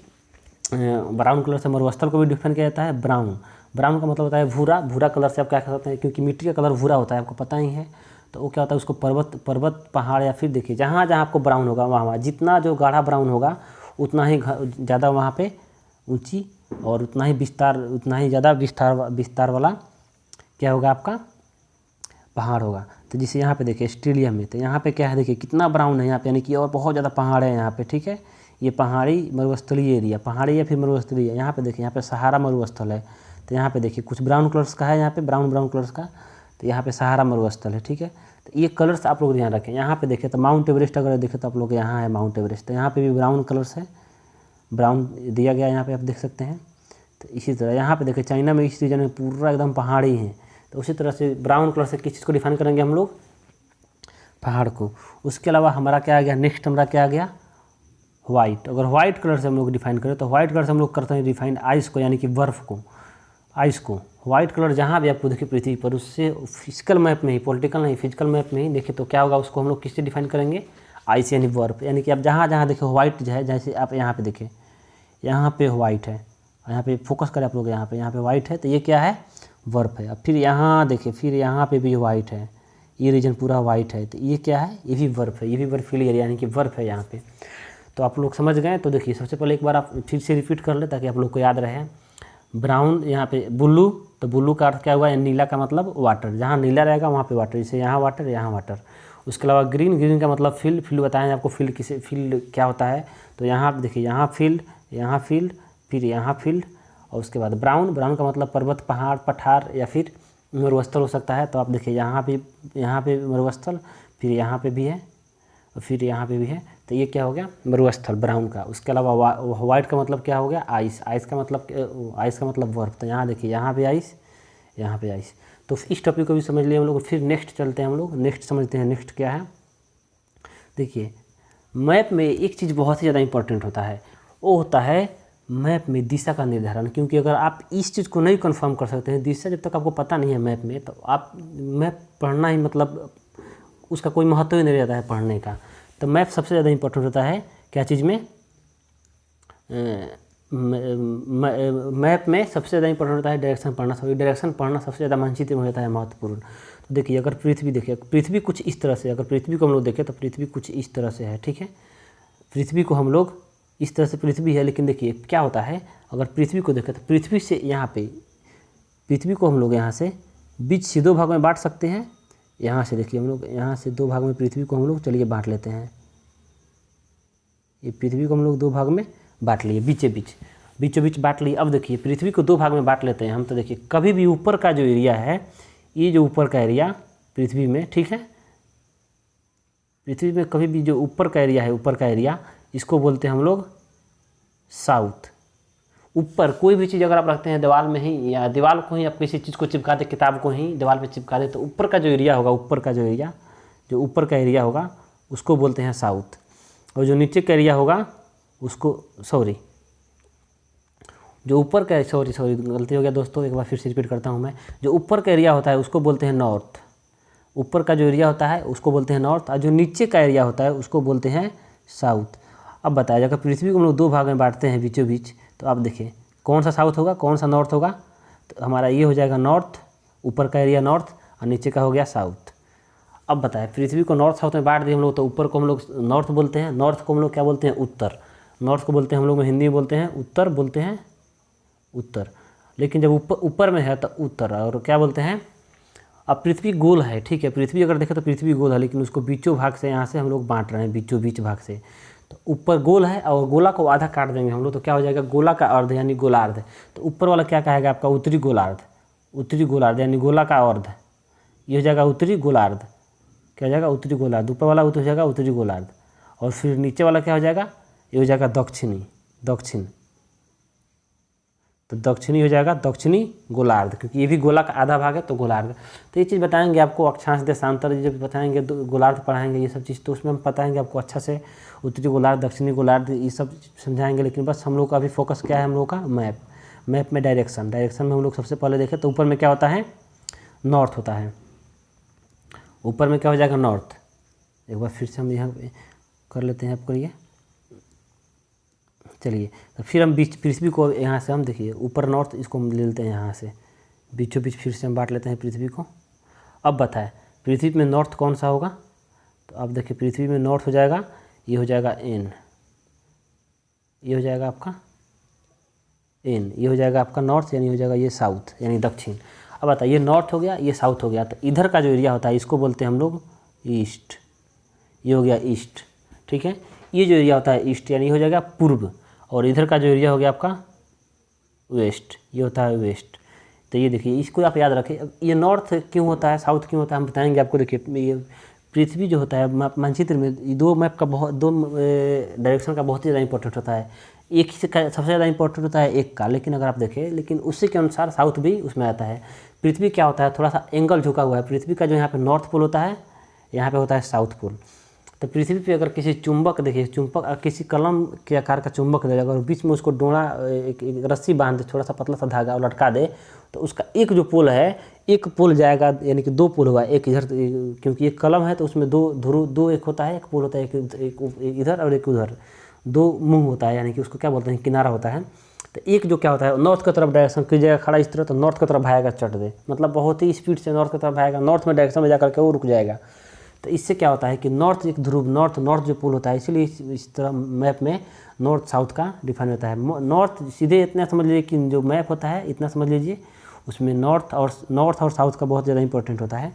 [SPEAKER 1] ब्राउन कलर से मरुस्थल को भी डिफाइन किया जाता है। ब्राउन, ब्राउन का मतलब होता है भूरा, भूरा कलर से आप क्या कह सकते हैं, क्योंकि मिट्टी का कलर भूरा होता है, आपको पता ही है। तो वो क्या होता है, उसको पर्वत, पहाड़ या फिर देखिए जहाँ जहाँ आपको ब्राउन होगा वहाँ जितना जो गाढ़ा ब्राउन होगा उतना ही ज़्यादा वहाँ पे ऊंची और उतना ही ज़्यादा विस्तार वाला क्या होगा, आपका पहाड़ होगा। तो जैसे यहाँ पे देखिए ऑस्ट्रेलिया में, तो यहाँ पे क्या है, देखिए कितना ब्राउन है यहाँ पे, यानी कि और बहुत ज़्यादा पहाड़ है यहाँ पे, ठीक है। ये पहाड़ी मरुस्थलीय एरिया, पहाड़ी या फिर मरुस्थलीय। यहाँ पे देखिए, यहाँ पे सहारा मरुस्थल है। तो यहाँ पे देखिए कुछ ब्राउन कलर्स का है, यहाँ पे ब्राउन कलर्स का। तो यहाँ पे सहारा मरुस्थल है, ठीक है। तो ये कलर्स आप लोग ध्यान रखें। यहाँ पे देखिए तो माउंट एवरेस्ट अगर देखें तो आप लोग यहाँ है माउंट एवरेस्ट, तो यहाँ पे भी ब्राउन कलर्स है, ब्राउन दिया गया यहाँ पे, आप देख सकते हैं। तो इसी तरह यहाँ पे देखिए चाइना में इस रीजन में पूरा एकदम पहाड़ी है। तो उसी तरह से ब्राउन कलर से किस चीज़ को डिफाइन करेंगे हम लोग, पहाड़ को। उसके अलावा हमारा क्या आ गया, नेक्स्ट हमारा क्या आ गया, वाइट। अगर वाइट कलर से हम लोग डिफाइन करें तो वाइट कलर से हम लोग करते हैं डिफाइन आइस को, यानी कि बर्फ़ को, आइस को। वाइट कलर जहाँ भी आपको देखिए पृथ्वी पर, उससे फिजिकल मैप में ही, पॉलिटिकल नहीं, फिजिकल मैप में ही देखिए तो क्या होगा, उसको हम लोग किससे डिफाइन करेंगे, आइस यानी बर्फ़। यानी कि आप जहाँ जहाँ देखें वाइट जो है, जैसे आप यहाँ पे देखें, यहाँ पे वाइट है, यहाँ पे फोकस करें आप लोग, यहाँ पे वाइट है, तो ये क्या है, बर्फ़ है। अब फिर यहाँ देखिए, फिर यहाँ पे भी वाइट है, ये रीजन पूरा वाइट है, तो ये क्या है, ये भी बर्फ़ है, ये भी बर्फीली एरिया यानी कि बर्फ़ है यहाँ पे। तो आप लोग समझ गए। तो देखिए सबसे पहले एक बार आप फिर से रिपीट कर ले ताकि आप लोग को याद रहे। ब्राउन, यहाँ पे ब्लू, तो ब्लू का अर्थ क्या हुआ, नीला का मतलब वाटर, जहाँ नीला रहेगा वहाँ पे वाटर, जैसे यहाँ वाटर यहाँ वाटर। उसके अलावा ग्रीन, ग्रीन का मतलब फील्ड बताएं आपको, फील्ड क्या होता है। तो यहाँ देखिए, यहाँ फील्ड, फिर यहाँ फील्ड। और उसके बाद ब्राउन, ब्राउन का मतलब पर्वत, पहाड़, पठार या फिर मरुस्थल हो सकता है। तो आप देखिए यहाँ पे मरुस्थल, फिर यहाँ पे भी है और फिर यहाँ पे भी है, तो ये क्या हो गया, मरुस्थल ब्राउन का। उसके अलावा वाइट का मतलब क्या हो गया, आइस, आइस का मतलब बर्फ। तो यहाँ देखिए, यहाँ पे आइस, यहाँ पे आइस। तो इस टॉपिक को भी समझ लिए हम लोग। फिर नेक्स्ट चलते हैं हम लोग, नेक्स्ट समझते हैं। नेक्स्ट क्या है, देखिए मैप में एक चीज़ बहुत ही ज़्यादा इंपॉर्टेंट होता है, वो होता है मैप में दिशा का निर्धारण। क्योंकि अगर आप इस चीज़ को नहीं कंफर्म कर सकते हैं, दिशा जब तक आपको पता नहीं है मैप में, तो आप मैप पढ़ना ही मतलब उसका कोई महत्व ही नहीं रहता है पढ़ने का। तो मैप सबसे ज़्यादा इंपॉर्टेंट होता है क्या चीज़ में, मैप में सबसे ज़्यादा इंपॉर्टेंट होता है डायरेक्शन पढ़ना। डायरेक्शन पढ़ना सबसे ज़्यादा मानचित्र में होता है महत्वपूर्ण। तो देखिए अगर पृथ्वी कुछ इस तरह से, अगर पृथ्वी को हम लोग देखें तो पृथ्वी कुछ इस तरह से है, ठीक है। पृथ्वी को हम लोग इस तरह से पृथ्वी है, लेकिन देखिए क्या होता है, अगर पृथ्वी को देखें तो पृथ्वी से यहाँ पे, पृथ्वी को हम लोग यहाँ से बीच से दो भाग में बांट सकते हैं। यहाँ से देखिए हम लोग यहाँ से दो भाग में पृथ्वी को हम लोग चलिए बांट लेते हैं। ये पृथ्वी को हम लोग दो भाग में बांट लिए, बीचों बीच बांट लिए। अब देखिए पृथ्वी को दो भाग में बांट लेते हैं हम, तो देखिए कभी भी ऊपर का जो एरिया है, ये जो ऊपर का एरिया पृथ्वी में, ठीक है, पृथ्वी में कभी भी जो ऊपर का एरिया है, ऊपर का एरिया, इसको बोलते हैं हम लोग साउथ। ऊपर कोई भी चीज़ अगर आप रखते हैं दीवार में ही, या दीवार को ही आप किसी चीज़ को चिपका दे, किताब को ही दीवार पे चिपका दे, तो ऊपर का जो एरिया होगा, ऊपर का एरिया होगा उसको बोलते हैं साउथ। और जो नीचे का एरिया होगा उसको जो ऊपर का, सॉरी गलती हो गया दोस्तों, एक बार फिर से रिपीट करता हूँ मैं। जो ऊपर का एरिया होता है उसको बोलते हैं नॉर्थ, ऊपर का जो एरिया होता है उसको बोलते हैं नॉर्थ, और जो नीचे का एरिया होता है उसको बोलते हैं साउथ। अब बताया, अगर पृथ्वी को हम लोग दो भाग में बांटते हैं बीचों बीच, तो आप देखिए कौन सा साउथ होगा, कौन सा नॉर्थ होगा, तो हमारा ये हो जाएगा नॉर्थ, ऊपर का एरिया नॉर्थ और नीचे का हो गया साउथ। अब बताएं, पृथ्वी को नॉर्थ साउथ में बांट दिए हम लोग, तो ऊपर को हम लोग नॉर्थ बोलते हैं, नॉर्थ को हम लोग क्या बोलते हैं, उत्तर। नॉर्थ को बोलते हैं हम लोग हिंदी में बोलते हैं उत्तर, बोलते हैं उत्तर। लेकिन जब ऊपर ऊपर में है तो उत्तर, और क्या बोलते हैं। अब पृथ्वी गोल है, ठीक है, पृथ्वी अगर देखें तो पृथ्वी गोल है, लेकिन उसको बीचों भाग से यहाँ से हम लोग बांट रहे हैं, बीचों बीच भाग से। तो ऊपर गोल है और गोला को आधा काट देंगे हम लोग, तो क्या हो जाएगा, गोला का अर्ध यानी गोलार्ध। तो ऊपर वाला क्या कहेगा आपका, उत्तरी गोलार्ध, उत्तरी गोलार्ध यानी गोला का अर्ध, ये हो जाएगा उत्तरी गोलार्ध। क्या हो जाएगा, उत्तरी गोलार्ध। ऊपर वाला हो जाएगा उत्तरी गोलार्ध, और फिर नीचे वाला क्या हो जाएगा, ये हो जाएगा दक्षिणी, दक्षिण। तो दक्षिणी हो जाएगा दक्षिणी गोलार्ध, क्योंकि ये भी गोला का आधा भाग है तो गोलार्ध। तो ये चीज़ बताएंगे आपको, अक्षांश देशांतर जब बताएंगे तो गोलार्ध पढ़ाएंगे, ये सब चीज़ तो उसमें हम बताएंगे आपको अच्छा से, उत्तरी गोलार्ध दक्षिणी गोलार्ध ये सब समझाएंगे। लेकिन बस हम लोग का अभी फोकस क्या है, हम लोग का मैप, मैप में डायरेक्शन, डायरेक्शन में हम लोग सबसे पहले देखें तो ऊपर में क्या होता है, नॉर्थ होता है। ऊपर में क्या हो जाएगा, नॉर्थ। एक बार फिर से हम यहाँ पे कर लेते हैं, आप करिए, चलिए। तो फिर हम बीच पृथ्वी को यहाँ से हम देखिए ऊपर नॉर्थ, इसको हम ले लेते हैं यहाँ से, बीचों बीच फिर से हम बांट लेते हैं पृथ्वी को। अब बताएं पृथ्वी में नॉर्थ कौन सा होगा, तो अब देखिए पृथ्वी में नॉर्थ हो जाएगा, ये हो जाएगा एन, ये हो जाएगा आपका एन, ये हो जाएगा आपका नॉर्थ, यानी हो जाएगा ये साउथ यानी दक्षिण। अब बताइए ये नॉर्थ हो गया, ये साउथ हो गया, तो इधर का जो एरिया होता है इसको बोलते हैं हम लोग ईस्ट, ये हो गया ईस्ट, ठीक है। ये जो एरिया होता है ईस्ट यानी हो जाएगा पूर्व, और इधर का जो एरिया हो गया आपका वेस्ट, ये होता है वेस्ट। तो ये देखिए इसको आप याद रखें। अब ये नॉर्थ क्यों होता है, साउथ क्यों होता है, हम बताएंगे आपको। देखिए ये पृथ्वी जो होता है मानचित्र में दो मैप का बहुत, दो डायरेक्शन का बहुत ही ज़्यादा इंपॉर्टेंट होता है। एक ही से सबसे ज़्यादा इंपॉर्टेंट होता है एक का, लेकिन अगर आप देखें, लेकिन उसी के अनुसार साउथ भी उसमें आता है। पृथ्वी क्या होता है, थोड़ा सा एंगल झुका हुआ है। पृथ्वी का जो यहाँ पे नॉर्थ पोल होता है, यहाँ पे होता है साउथ पोल। तो पृथ्वी पे अगर किसी चुंबक, देखिए चुंबक, किसी कलम के आकार का चुंबक दे, अगर बीच में उसको डोरा एक रस्सी बांध दे, थोड़ा सा पतला सा धागा और लटका दे, तो उसका एक जो पोल है, एक पोल जाएगा, यानी कि दो पोल हुआ, एक इधर, क्योंकि एक कलम है तो उसमें दो ध्रुव, दो एक होता है, एक पोल होता है, एक इधर और एक उधर, दो मुंह होता है, यानी कि उसको क्या बोलते हैं, किनारा होता है। तो एक जो क्या होता है, नॉर्थ की तरफ डायरेक्शन की जगह खड़ा इस तरह, तो नॉर्थ की तरफ भागेगा चट दे, मतलब बहुत ही स्पीड से नॉर्थ की तरफ भागेगा, नॉर्थ में डायरेक्शन में जाकर के वो रुक जाएगा। तो इससे क्या होता है कि नॉर्थ एक ध्रुव, नॉर्थ जो पोल होता है, इसीलिए इस तरह मैप में नॉर्थ साउथ का डिफाइन होता है। नॉर्थ सीधे इतना समझ लीजिए कि जो मैप होता है इतना समझ लीजिए, उसमें नॉर्थ और साउथ का बहुत ज़्यादा इंपॉर्टेंट होता है।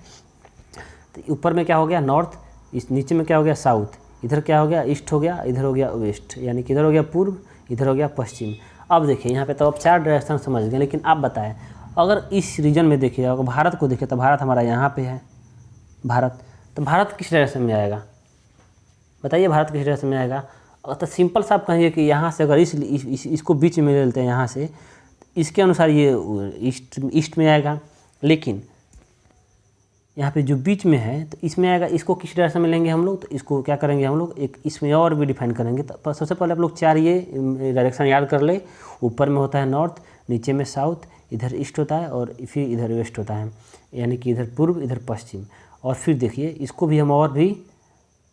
[SPEAKER 1] तो ऊपर में क्या हो गया नॉर्थ, इस नीचे में क्या हो गया साउथ, इधर क्या हो गया ईस्ट हो गया, इधर हो गया वेस्ट, यानी कि इधर हो गया पूर्व, इधर हो गया पश्चिम। अब देखिए यहाँ पे तो अब 4 डायरेक्शन समझ गए, लेकिन आप बताएं अगर इस रीजन में देखिए, अगर भारत को देखें तो भारत हमारा यहाँ पे है, भारत, तो भारत किस डायरेक्शन में आएगा, बताइए भारत किस डायरेक्शन में आएगा। तो सिंपल सा आप कहेंगे कि यहाँ से अगर इसको बीच में ले लेते हैं यहाँ से, इसके अनुसार ये ईस्ट में आएगा। लेकिन यहाँ पे जो बीच में है तो इसमें आएगा, इसको किस डायरेक्शन में लेंगे हम लोग, तो इसको क्या करेंगे हम लोग, एक इसमें और भी डिफाइन करेंगे। तो सबसे पहले आप लोग 4 ये डायरेक्शन याद कर ले। ऊपर में होता है नॉर्थ, नीचे में साउथ, इधर ईस्ट होता है और फिर इधर वेस्ट होता है, यानी कि इधर पूर्व इधर पश्चिम। और फिर देखिए इसको भी हम और भी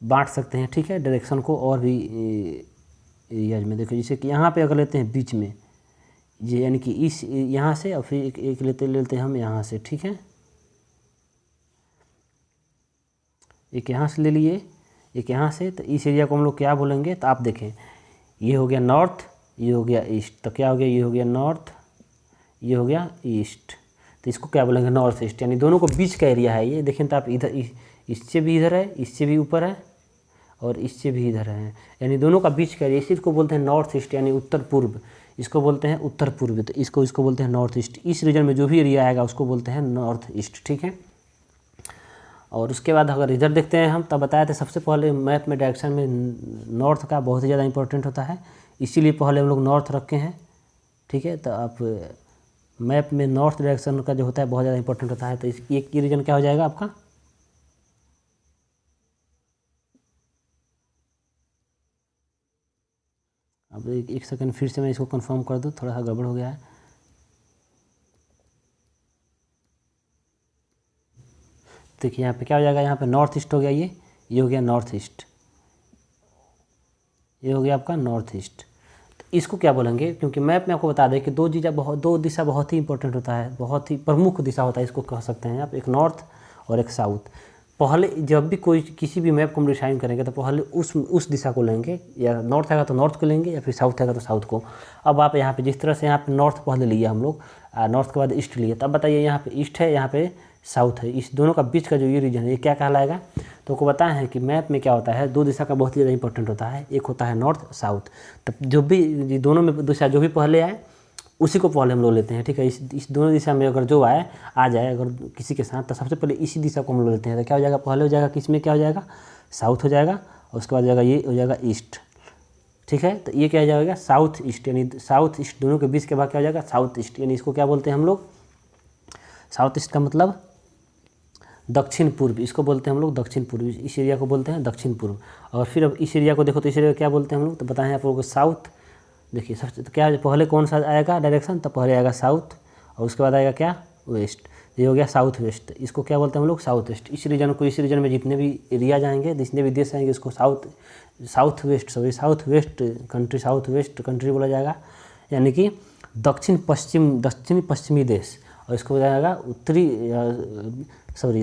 [SPEAKER 1] बांट सकते हैं, ठीक है, डायरेक्शन को और भी एरियाज में। देखिए जैसे कि यहाँ पे अगर लेते हैं बीच में, ये यानी कि इस यहाँ से, और फिर एक लेते हैं हम यहाँ से, ठीक है, एक यहाँ से ले लिए, एक यहाँ से, तो इस एरिया को हम लोग क्या बोलेंगे, तो आप देखें ये हो गया नॉर्थ, ये हो गया ईस्ट, तो क्या हो गया, ये हो गया नॉर्थ, ये हो गया ईस्ट, तो इसको क्या बोलेंगे, नॉर्थ ईस्ट, यानी दोनों को बीच का एरिया है ये। देखें तो आप इधर इससे भी इधर है, इससे भी ऊपर है और इससे भी इधर है, यानी दोनों का बीच का एरिया, इसी को बोलते हैं नॉर्थ ईस्ट, यानी उत्तर पूर्व, इसको बोलते हैं उत्तर पूर्व, तो इसको बोलते हैं नॉर्थ ईस्ट। इस रीजन में जो भी एरिया आएगा उसको बोलते हैं नॉर्थ ईस्ट, ठीक है। और उसके बाद अगर इधर देखते हैं हम, तब बताए थे सबसे पहले मैप में डायरेक्शन में नॉर्थ का बहुत ही ज़्यादा इंपॉर्टेंट होता है, इसीलिए पहले हम लोग नॉर्थ रखे हैं, ठीक है। तो आप मैप में नॉर्थ डायरेक्शन का जो होता है बहुत ज़्यादा इंपॉर्टेंट होता है। तो ये रीजन क्या हो जाएगा आपका, अब एक सेकंड फिर से मैं इसको कंफर्म कर दूँ, थोड़ा सा गड़बड़ हो गया है। देखिए यहाँ पे क्या हो जाएगा, यहाँ पे नॉर्थ ईस्ट हो गया, ये हो गया नॉर्थ ईस्ट, ये हो गया आपका नॉर्थ ईस्ट। तो इसको क्या बोलेंगे, क्योंकि मैप में आपको बता दें कि दो दिशा बहुत ही इंपॉर्टेंट होता है, बहुत ही प्रमुख दिशा होता है, इसको कह सकते हैं आप, एक नॉर्थ और एक साउथ। पहले जब भी कोई किसी भी मैप को हम डिज़ाइन करेंगे तो पहले उस दिशा को लेंगे, या नॉर्थ आएगा तो नॉर्थ को लेंगे या फिर साउथ आएगा तो साउथ को। अब आप यहाँ पे जिस तरह से यहाँ पे नॉर्थ पहले लिया हम लोग, नॉर्थ के बाद ईस्ट लिए, तब बताइए यहाँ पे ईस्ट है, यहाँ पे साउथ है, इस दोनों का बीच का जो ये रीजन है ये क्या कहलाएगा। तो आपको बताया है कि मैप में क्या होता है, दो दिशा का बहुत ही ज़्यादा इंपॉर्टेंट होता है, एक होता है नॉर्थ साउथ। तब जो भी दोनों में दिशा जो भी पहले आए उसी को पहले हम लोग लेते हैं, ठीक है। इस दोनों दिशा में अगर जो आ जाए अगर किसी के साथ, तो सबसे पहले इसी दिशा को हम लोग लेते हैं। तो क्या हो जाएगा, पहले हो जाएगा किस में, क्या हो जाएगा, साउथ हो जाएगा, और उसके बाद जाएगा ये हो जाएगा ईस्ट, ठीक है। तो ये क्या हो जाएगा, साउथ ईस्ट, यानी साउथ ईस्ट दोनों के बीच के बाद क्या हो जाएगा, साउथ ईस्ट, यानी इसको क्या बोलते हैं हम लोग, साउथ ईस्ट का मतलब दक्षिण पूर्व, इसको बोलते हैं हम लोग दक्षिण पूर्व, इस एरिया को बोलते हैं दक्षिण पूर्व। और फिर अब इस एरिया को देखो तो इस एरिया को क्या बोलते हैं हम लोग, तो बताएं आप लोगों को साउथ। देखिए सबसे तो क्या पहले कौन सा आएगा डायरेक्शन, तो पहले आएगा साउथ और उसके बाद आएगा क्या, वेस्ट। ये हो गया साउथ वेस्ट, इसको क्या बोलते हैं हम लोग, साउथ वेस्ट। इस रीजन में जितने भी एरिया जाएंगे, जितने भी देश आएंगे, इसको साउथ वेस्ट कंट्री बोला जाएगा, यानी कि दक्षिणी पश्चिमी देश। और इसको बोला जाएगा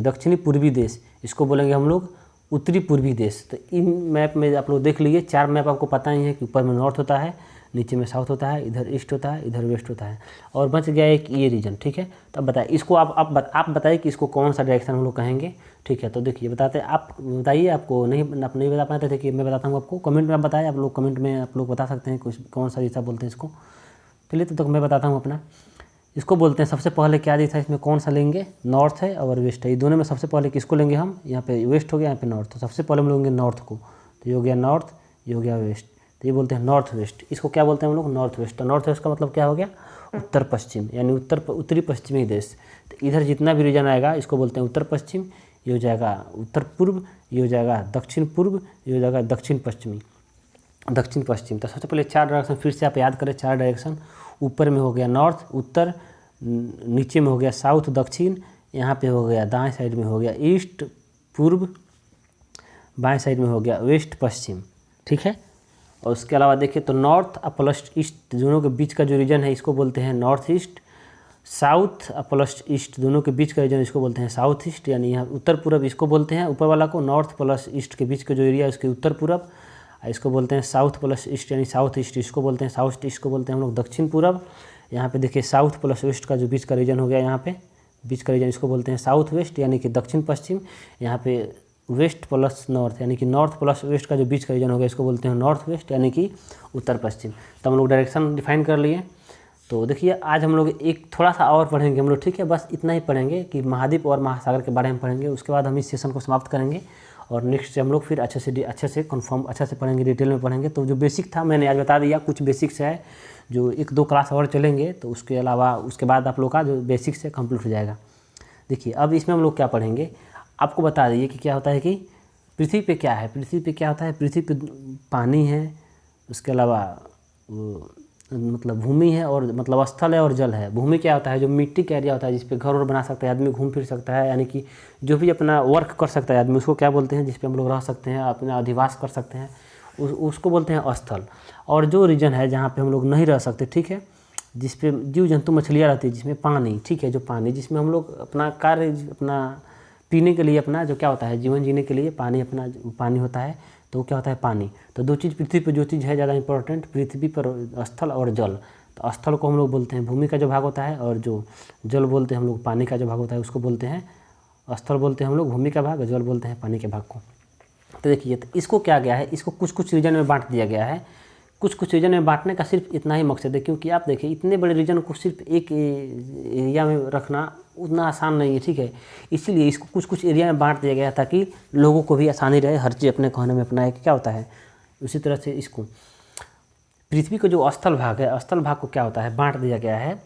[SPEAKER 1] दक्षिणी पूर्वी देश, इसको बोलेंगे हम लोग उत्तरी पूर्वी देश। तो इन मैप में आप लोग देख लीजिए, 4 मैप आपको पता ही है कि ऊपर में नॉर्थ होता है, नीचे में साउथ होता है, इधर ईस्ट होता है, इधर वेस्ट होता है, और बच गया एक ये रीजन, ठीक है। तो अब बताइए इसको आप बताइए कि इसको कौन सा डायरेक्शन हम लोग कहेंगे, ठीक है। तो देखिए बताते हैं, आप बताइए, आप नहीं बता पाते थे कि मैं बताता हूँ आपको, कमेंट में आप बताएं, आप लोग कमेंट में आप लोग बता सकते हैं कुछ कौन सा दिशा बोलते हैं इसको। चलिए तो मैं बताता हूँ अपना, इसको बोलते हैं सबसे पहले क्या दिशा, इसमें कौन सा लेंगे, नॉर्थ है और वेस्ट है, ये दोनों में सबसे पहले किसको लेंगे हम, यहाँ पे वेस्ट हो गया, यहाँ पे नॉर्थ। तो सबसे पहले हम लेंगे नॉर्थ को, तो ये हो गया नॉर्थ, ये हो गया वेस्ट, तो ये बोलते हैं नॉर्थ वेस्ट। इसको क्या बोलते हैं हम लोग, नॉर्थ वेस्ट। तो नॉर्थ वेस्ट का मतलब क्या हो गया, उत्तर पश्चिम, यानी उत्तरी पश्चिमी देश। तो इधर जितना भी रीजन आएगा इसको बोलते हैं उत्तर पश्चिम, ये हो जाएगा उत्तर पूर्व, ये हो जाएगा दक्षिण पूर्व, ये हो जाएगा दक्षिण पश्चिम। तो सबसे पहले 4 डायरेक्शन फिर से आप याद करें, 4 डायरेक्शन, ऊपर में हो गया नॉर्थ उत्तर, नीचे में हो गया साउथ दक्षिण, यहाँ पे हो गया दाएं साइड में हो गया ईस्ट पूर्व, बाएं साइड में हो गया वेस्ट पश्चिम, ठीक है। और उसके अलावा देखिए तो नॉर्थ प्लस ईस्ट दोनों के बीच का जो रीजन है इसको बोलते हैं north east, south plus east दोनों के बीच का रीजन इसको बोलते हैं साउथ ईस्ट, यानी यहाँ उत्तर पूर्व इसको बोलते हैं, ऊपर वाला को नॉर्थ प्लस ईस्ट के बीच का जो एरिया है उसके उत्तर पूर्व, इसको बोलते हैं साउथ प्लस ईस्ट यानी साउथ ईस्ट, इसको बोलते हैं साउथ ईस्ट को बोलते हैं हम लोग दक्षिण पूर्व। यहाँ पे देखिए साउथ प्लस वेस्ट का जो बीच का रीजन हो गया, यहाँ पे बीच का रीजन इसको बोलते हैं साउथ वेस्ट यानी कि दक्षिण पश्चिम। यहाँ पे वेस्ट प्लस नॉर्थ यानी कि नॉर्थ प्लस वेस्ट का जो बीच का रीजन हो गया इसको बोलते हैं नॉर्थ वेस्ट यानी कि उत्तर पश्चिम। तो हम लोग डायरेक्शन डिफाइन कर लिए। तो देखिए आज हम लोग एक थोड़ा सा और पढ़ेंगे हम लोग, ठीक है, बस इतना ही पढ़ेंगे कि महाद्वीप और महासागर के बारे में पढ़ेंगे। उसके बाद हम इस सेशन को समाप्त करेंगे और नेक्स्ट से हम लोग फिर अच्छे से अच्छे से पढ़ेंगे, डिटेल में पढ़ेंगे। तो जो बेसिक था मैंने आज बता दिया, कुछ बेसिक्स है जो 1-2 क्लास और चलेंगे, तो उसके अलावा उसके बाद आप लोग का जो बेसिक्स है कंप्लीट हो जाएगा। देखिए अब इसमें हम लोग क्या पढ़ेंगे, आपको बता दिए कि क्या होता है कि पृथ्वी पे क्या है, पृथ्वी पे क्या होता है, पृथ्वी पे पानी है, उसके अलावा मतलब भूमि है और मतलब स्थल है और जल है। भूमि क्या होता है, जो मिट्टी का एरिया होता है जिस पे घर और बना सकता है आदमी, घूम फिर सकता है, यानी कि जो भी अपना वर्क कर सकता है आदमी, उसको क्या बोलते हैं, जिस पे हम लोग रह सकते हैं, अपना अधिवास कर सकते हैं, उसको बोलते हैं स्थल। और जो रीजन है जहाँ पे हम लोग नहीं रह सकते, ठीक है, जिस पे जीव जंतु मछलियाँ रहती है, जिसमें पानी, ठीक है, जो पानी जिसमें हम लोग अपना कार्य अपना पीने के लिए अपना जो क्या होता है जीवन जीने के लिए पानी पानी होता है, तो क्या होता है पानी। तो 2 चीज़ पृथ्वी पर जो चीज़ है ज़्यादा इंपॉर्टेंट, पृथ्वी पर स्थल और जल। तो स्थल को हम लोग बोलते हैं भूमि का जो भाग होता है, और जो जल बोलते हैं हम लोग पानी का जो भाग होता है उसको बोलते हैं स्थल, बोलते हैं हम लोग भूमि का भाग, और जल बोलते हैं पानी के भाग को। तो देखिए तो इसको क्या गया है, इसको कुछ रीजन में बांट दिया गया है। कुछ रीजन में बांटने का सिर्फ इतना ही मकसद है, क्योंकि आप देखिए इतने बड़े रीजन को सिर्फ एक एरिया में रखना उतना आसान नहीं है, ठीक है। इसीलिए इसको कुछ एरिया में बांट दिया गया ताकि लोगों को भी आसानी रहे हर चीज़ अपने कहने में अपना क्या होता है। उसी तरह से इसको पृथ्वी का जो स्थल भाग है, स्थल भाग को क्या होता है बांट दिया गया है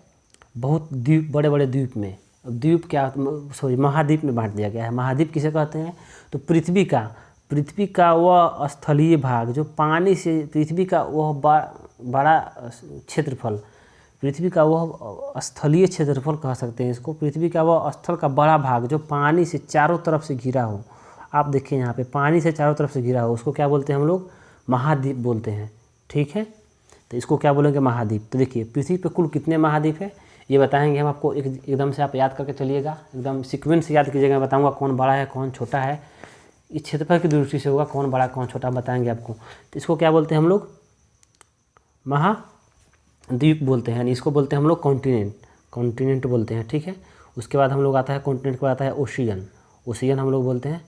[SPEAKER 1] बहुत द्वीप, बड़े बड़े द्वीप में। द्वीप क्या महाद्वीप में बांट दिया गया है। महाद्वीप किसे कहते हैं, तो पृथ्वी का वह स्थलीय भाग जो पानी से, पृथ्वी का वह बड़ा क्षेत्रफल, पृथ्वी का वह स्थलीय क्षेत्रफल कह सकते हैं इसको। पृथ्वी का वह स्थल का बड़ा भाग जो पानी से चारों तरफ से घिरा हो, आप देखिए यहाँ पे पानी से चारों तरफ से घिरा हो, उसको क्या बोलते हैं हम लोग, महाद्वीप बोलते हैं, ठीक है। तो इसको क्या बोलेंगे, महाद्वीप। तो देखिए पृथ्वी पे कुल कितने महाद्वीप है ये बताएंगे हम आपको, एकदम से आप याद करके चलिएगा, एकदम सीक्वेंस से याद कीजिएगा। मैं बताऊंगा कौन बड़ा है कौन छोटा है, इस क्षेत्रफल की दृष्टि से होगा कौन बड़ा कौन छोटा बताएंगे आपको। तो इसको क्या बोलते हैं हम लोग, महाद्वीप बोलते हैं, यानी इसको बोलते हैं हम लोग कॉन्टिनेंट बोलते हैं, ठीक है। उसके बाद हम लोग आता है कॉन्टिनेंट के बाद आता है ओशियन हम लोग बोलते हैं,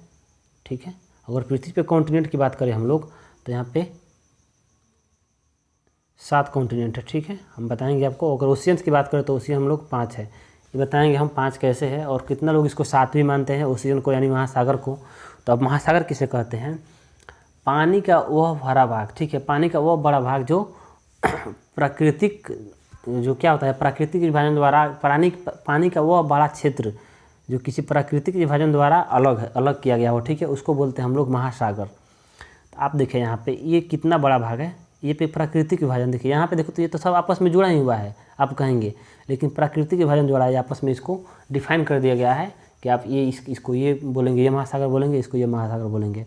[SPEAKER 1] ठीक है। अगर पृथ्वी पे कॉन्टिनेंट की बात करें हम लोग तो यहाँ पे 7 कॉन्टिनेंट है, ठीक है। हम बताएंगे आपको। अगर ओशियंस की बात करें तो ओशियन हम लोग 5 है, ये बताएंगे हम 5 कैसे है और कितना लोग इसको 7 भी मानते हैं ओशियन को, यानी महासागर को। तो अब महासागर किसे कहते हैं, पानी का वह भरा भाग, ठीक है, पानी का वह बड़ा भाग जो प्राकृतिक, जो क्या होता है प्राकृतिक विभाजन द्वारा, पानी का वह बड़ा क्षेत्र जो किसी प्राकृतिक विभाजन द्वारा अलग किया गया हो, ठीक है, उसको बोलते हैं हम लोग महासागर। तो आप देखें यहाँ पे ये कितना बड़ा भाग है, ये पे प्राकृतिक विभाजन देखिए यहाँ पे देखो, तो ये तो सब आपस में जुड़ा ही हुआ है आप कहेंगे, लेकिन प्राकृतिक विभाजन द्वारा ये आपस में इसको डिफाइन कर दिया गया है कि आप ये इसको ये बोलेंगे, ये महासागर बोलेंगे, इसको ये महासागर बोलेंगे,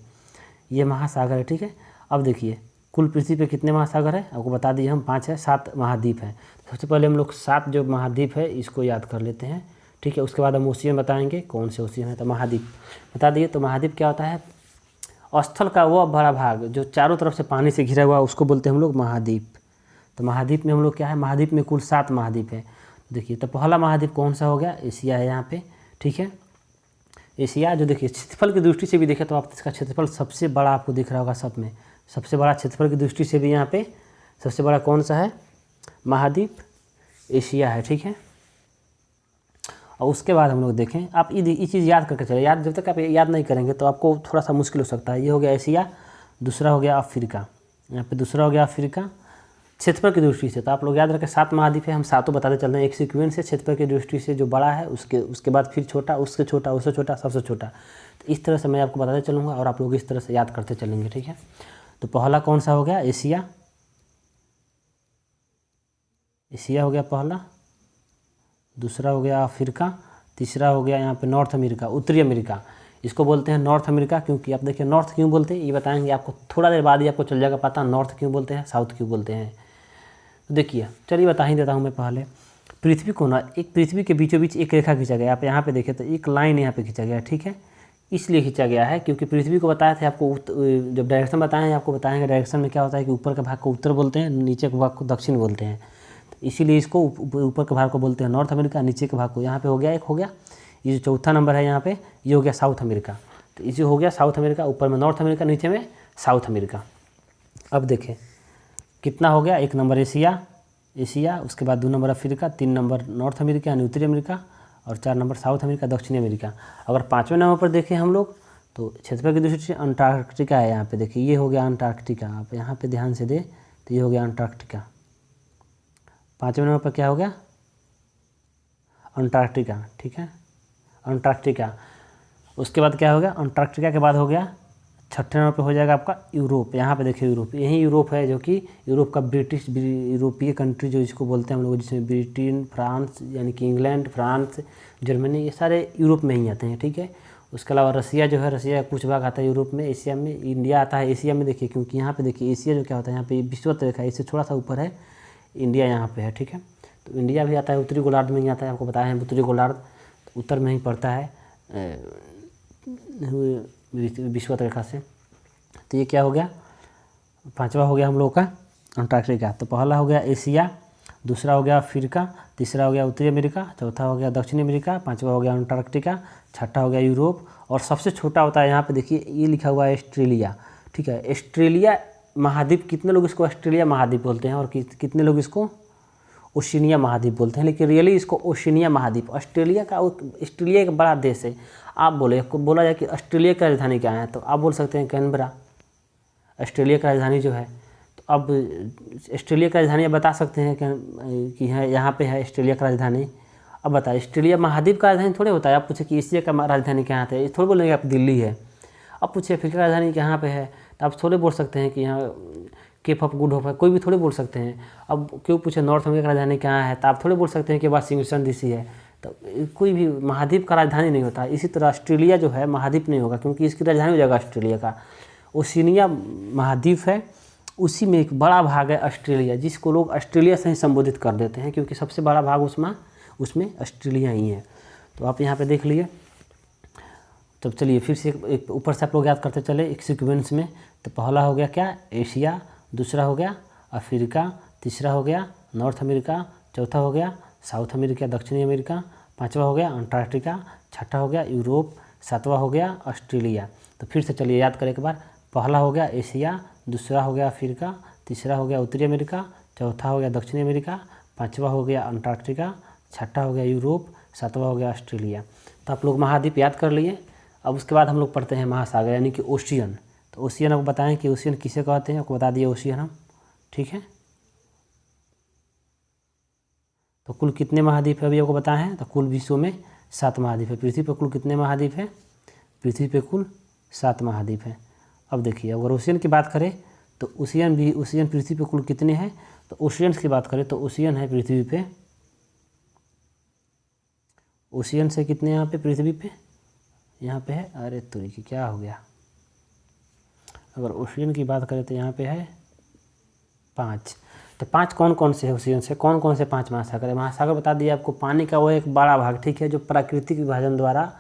[SPEAKER 1] ये महासागर है, ठीक है। अब देखिए कुल पृथ्वी पे कितने महासागर है आपको बता दिए हम, 5 है, 7 महाद्वीप हैं। सबसे पहले हम लोग 7 जो महाद्वीप है इसको याद कर लेते हैं, ठीक है। उसके बाद हम ओशियन बताएंगे कौन से ओशियन है, तो महाद्वीप बता दिए। तो महाद्वीप क्या होता है, स्थल का वह बड़ा भाग जो चारों तरफ से पानी से घिरा हुआ उसको बोलते हैं हम लोग महाद्वीप। तो महाद्वीप में हम लोग क्या है, महाद्वीप में कुल 7 महाद्वीप है। देखिए तो पहला महाद्वीप कौन सा हो गया, एशिया है यहाँ पे, ठीक है। एशिया जो देखिए क्षेत्रफल की दृष्टि से भी देखें तो आप इसका क्षेत्रफल सबसे बड़ा आपको दिख रहा होगा, सब में सबसे बड़ा क्षेत्रफल की दृष्टि से भी यहाँ पे सबसे बड़ा कौन सा है, महाद्वीप एशिया है, ठीक है। और उसके बाद हम लोग देखें, आप ये चीज़ याद करके चले, जब तक आप याद नहीं करेंगे तो आपको थोड़ा सा मुश्किल हो सकता है। ये हो गया एशिया, दूसरा हो गया अफ्रीका, यहाँ पे दूसरा हो गया अफ्रीका क्षेत्रफल की दृष्टि से। तो आप लोग याद रखें 7 महाद्वीप है, हम सातों बताते चल रहे हैं एक सीक्वेंस से, क्षेत्रफल की दृष्टि से जो बड़ा है उसके बाद फिर छोटा, उससे छोटा, उससे छोटा, सबसे छोटा। तो इस तरह से मैं आपको बताते चलूँगा और आप लोग इस तरह से याद करते चलेंगे, ठीक है। तो पहला कौन सा हो गया, एशिया हो गया पहला, दूसरा हो गया अफ्रीका, तीसरा हो गया यहाँ पे नॉर्थ अमेरिका, उत्तरी अमेरिका। इसको बोलते हैं नॉर्थ अमेरिका, क्योंकि आप देखिए नॉर्थ क्यों बोलते हैं ये बताएंगे आपको, थोड़ा देर बाद ही आपको चल जाएगा पता नॉर्थ क्यों बोलते हैं, साउथ क्यों बोलते हैं। तो देखिए चलिए बता ही देता हूँ मैं पहले। पृथ्वी को ना, एक पृथ्वी के बीचों बीच एक रेखा खींचा गया, आप यहाँ पे देखें तो एक लाइन यहाँ पे खींचा गया, ठीक है। इसलिए खींचा गया है क्योंकि पृथ्वी को बताया था आपको, जब डायरेक्शन बताएं आपको बताएंगे डायरेक्शन में क्या होता है कि ऊपर के भाग को उत्तर बोलते हैं, नीचे के भाग को दक्षिण बोलते हैं। इसीलिए इसको ऊपर के भाग को बोलते हैं नॉर्थ अमेरिका, नीचे के भाग को, यहाँ पे हो गया एक हो गया, ये जो चौथा नंबर है यहाँ पे ये हो गया साउथ अमेरिका। तो ये हो गया साउथ अमेरिका, ऊपर में नॉर्थ अमेरिका, नीचे में साउथ अमेरिका। अब देखें कितना हो गया, 1 नंबर एशिया, उसके बाद 2 number Africa, 3 number north America यानी उत्तरी अमेरिका, और 4 नंबर साउथ अमेरिका दक्षिणी अमेरिका। अगर 5वें नंबर पर देखें हम लोग तो क्षेत्रफल की दृष्टि से अंटार्कटिका है, यहाँ पे देखिए ये हो गया अंटार्कटिका, आप यहाँ पे ध्यान से दें तो ये हो गया अंटार्कटिका। 5वें नंबर पर क्या हो गया, अंटार्कटिका, ठीक है, अंटार्कटिका। उसके बाद क्या हो गया, अंटार्कटिका के बाद हो गया 6ठे नंबर पे हो जाएगा आपका यूरोप। यहाँ पे देखिए यूरोप, यही यूरोप है जो कि यूरोप का यूरोपीय कंट्री जो इसको बोलते हैं हम लोग, जिसमें ब्रिटेन, फ्रांस यानी कि इंग्लैंड, फ्रांस, जर्मनी, ये सारे यूरोप में ही आते हैं, ठीक है। उसके अलावा रसिया जो है, रसिया का कुछ भाग आता है यूरोप में, एशिया में, इंडिया आता है एशिया में। देखिए क्योंकि यहाँ पे देखिए एशिया जो क्या होता है, यहाँ पे विषुवत रेखा है, इससे थोड़ा सा ऊपर है इंडिया, यहाँ पे है, ठीक है। तो इंडिया भी आता है उत्तरी गोलार्ध में ही आता है, आपको बताया है उत्तरी गोलार्ध उत्तर में ही पड़ता है विषुवत रेखा से। तो ये क्या हो गया, 5वां हो गया हम लोग का अंटार्कटिका। तो पहला हो गया एशिया, दूसरा हो गया अफ्रीका, तीसरा हो गया उत्तरी अमेरिका, चौथा हो गया दक्षिणी अमेरिका, 5वां हो गया अंटार्कटिका, 6ठा हो गया यूरोप, और सबसे छोटा होता है यहाँ पे देखिए ये लिखा हुआ है ऑस्ट्रेलिया, ठीक है। ऑस्ट्रेलिया महाद्वीप, कितने लोग इसको ऑस्ट्रेलिया महाद्वीप बोलते हैं और कितने लोग इसको ओशिनिया महाद्वीप बोलते हैं, लेकिन रियली इसको ओशिनिया महाद्वीप। ऑस्ट्रेलिया एक बड़ा देश है। आप बोला जाए कि ऑस्ट्रेलिया की राजधानी क्या है, तो आप बोल सकते हैं कैनबरा, ऑस्ट्रेलिया की राजधानी जो है। तो अब ऑस्ट्रेलिया की राजधानी आप बता सकते हैं कि है यहाँ पे है ऑस्ट्रेलिया की राजधानी। अब बताइए ऑस्ट्रेलिया महाद्वीप का राजधानी थोड़े होता है। आप पूछे कि एशिया का राजधानी कहाँ है, थोड़े बोलेंगे आप दिल्ली है। अब पूछे अफ्रीका की राजधानी कहाँ पे है, तो आप थोड़े बोल सकते हैं कि यहाँ केप ऑफ गुड होप है, कोई भी थोड़े बोल सकते हैं। अब क्यों पूछे नॉर्थ अमेरिका की राजधानी कहाँ है, तो आप थोड़े बोल सकते हैं कि वाशिंगटन डीसी है। तो कोई भी महाद्वीप का राजधानी नहीं होता। इसी तरह ऑस्ट्रेलिया जो है महाद्वीप नहीं होगा, क्योंकि इसकी राजधानी हो जाएगा ऑस्ट्रेलिया का। ओशिनिया महाद्वीप है उसी में एक बड़ा भाग है ऑस्ट्रेलिया, जिसको लोग ऑस्ट्रेलिया से ही संबोधित कर देते हैं, क्योंकि सबसे बड़ा भाग उसमें ऑस्ट्रेलिया ही है। तो आप यहाँ पे देख लिए। तो चलिए फिर से एक ऊपर से आप लोग याद करते चले एक सीक्वेंस में। तो पहला हो गया क्या, एशिया, दूसरा हो गया अफ्रीका, तीसरा हो गया नॉर्थ अमेरिका, चौथा हो गया साउथ अमेरिका दक्षिणी अमेरिका, पांचवा हो गया अंटार्कटिका, छठा हो गया यूरोप, सातवां हो गया ऑस्ट्रेलिया। तो फिर से चलिए याद करें एक बार। पहला हो गया एशिया, दूसरा हो गया अफ्रीका, तीसरा हो गया उत्तरी अमेरिका, चौथा हो गया दक्षिणी अमेरिका, पांचवा हो गया अंटार्कटिका, छठा हो गया यूरोप, सातवां हो गया ऑस्ट्रेलिया। तो आप लोग महाद्वीप याद कर लिए। अब उसके बाद हम लोग पढ़ते हैं महासागर यानी कि ओशियन। तो ओशियन आपको बताएं कि ओशियन किसे कहते हैं, आपको बता दिए ओशियन हम, ठीक है। तो कुल कितने महाद्वीप है अभी आपको बताए हैं। तो कुल विश्व में 7 महाद्वीप है। पृथ्वी पर कुल कितने महाद्वीप है, पृथ्वी पे कुल 7 महाद्वीप है। अब देखिए अगर ओशियन की बात करें तो ओशियन पृथ्वी पे कुल कितने हैं। तो ओशियंस की बात करें तो ओशियन है पृथ्वी पे, ओशियन से कितने यहाँ पे पृथ्वी पे, यहाँ पे है, अरे तुरी की क्या हो गया। अगर ओशियन की बात करें तो यहाँ पे है 5। तो 5 कौन कौन से है ओशियन से, कौन कौन से 5 महासागर है। महासागर बता दिया आपको, पानी का वो एक बड़ा भाग, ठीक है, जो प्राकृतिक विभाजन द्वारा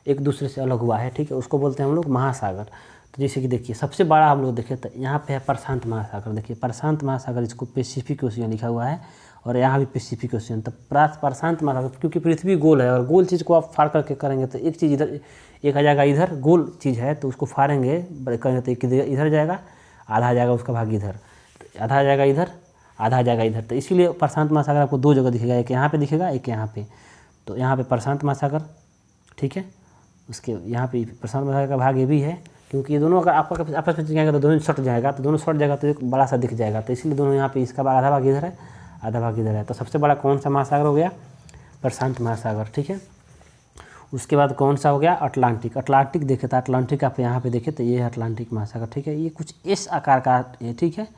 [SPEAKER 1] एक दूसरे से अलग हुआ है, ठीक है, उसको बोलते हैं हम लोग महासागर। तो जैसे कि देखिए सबसे बड़ा हम लोग देखें तो यहाँ पे है प्रशांत महासागर। देखिए प्रशांत महासागर, इसको पैसिफिक ओशियन लिखा हुआ है, और यहाँ भी पैसिफिक ओशियन। तो प्रशांत महासागर, क्योंकि पृथ्वी गोल है और गोल चीज़ को आप फाड़ करके करेंगे तो एक चीज़ इधर एक आ जाएगा, इधर गोल चीज़ है तो उसको फाड़ेंगे करेंगे तो एक इधर जाएगा, आधा आ जाएगा उसका भाग इधर, तो आधा आ जाएगा इधर, आधा आ जाएगा इधर। तो इसीलिए प्रशांत महासागर आपको 2 जगह दिखेगा, एक यहाँ पे दिखेगा, एक यहाँ पे। तो यहाँ पे प्रशांत महासागर, ठीक है, उसके यहाँ पे प्रशांत महासागर का भाग ये भी है, क्योंकि ये दोनों अगर आपका आपस में जाएगा तो दोनों सट जाएगा, तो दोनों सट जाएगा तो एक बड़ा सा दिख जाएगा। तो इसीलिए दोनों यहाँ पे, इसका आधा भाग इधर है, आधा भाग इधर है। तो सबसे बड़ा कौन सा महासागर हो गया, प्रशांत महासागर, ठीक है। उसके बाद कौन सा हो गया, अटलांटिक। अटलांटिक देखे तो अटलांटिक आप यहाँ पे देखें तो ये है अटलांटिक महासागर, ठीक है। ये कुछ इस आकार का है, ठीक है।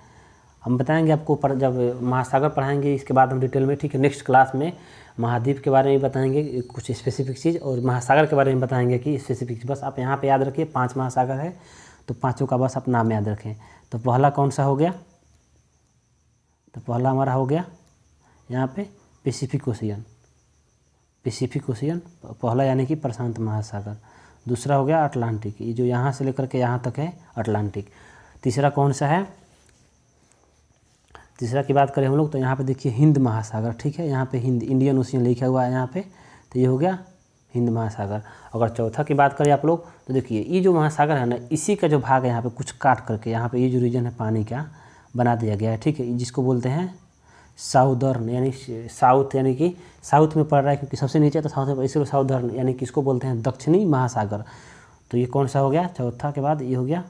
[SPEAKER 1] हम बताएंगे आपको जब महासागर पढ़ाएंगे इसके बाद हम डिटेल में, ठीक है। नेक्स्ट क्लास में महाद्वीप के बारे में बताएंगे कुछ स्पेसिफिक चीज़, और महासागर के बारे में बताएंगे कि स्पेसिफिक। बस आप यहाँ पे याद रखिए 5 महासागर है, तो 5 का बस आप नाम याद रखें। तो पहला कौन सा हो गया, तो पहला हमारा हो गया यहाँ पे पैसिफिक ओशियन, पैसिफिक ओशियन पहला यानी कि प्रशांत महासागर। दूसरा हो गया अटलांटिक, ये जो यहाँ से लेकर के यहाँ तक है अटलांटिक। तीसरा कौन सा है, तीसरा की बात करें हम लोग तो यहाँ पे देखिए हिंद महासागर, ठीक है। यहाँ पे हिंद, इंडियन ओशियन लिखा हुआ है यहाँ पे, तो ये हो गया हिंद महासागर। अगर चौथा की बात करें आप लोग तो देखिए ये जो महासागर है ना, इसी का जो भाग है यहाँ पे कुछ काट करके यहाँ पे ये जो रीजन है पानी का बना दिया गया है, ठीक है, जिसको बोलते हैं साउदर्न, यानी साउथ, यानी कि साउथ में पड़ रहा है क्योंकि सबसे नीचे तो साउथ में, इसलिए साउदर्न यानी कि इसको बोलते हैं दक्षिणी महासागर। तो ये कौन सा हो गया, चौथा के बाद ये हो गया,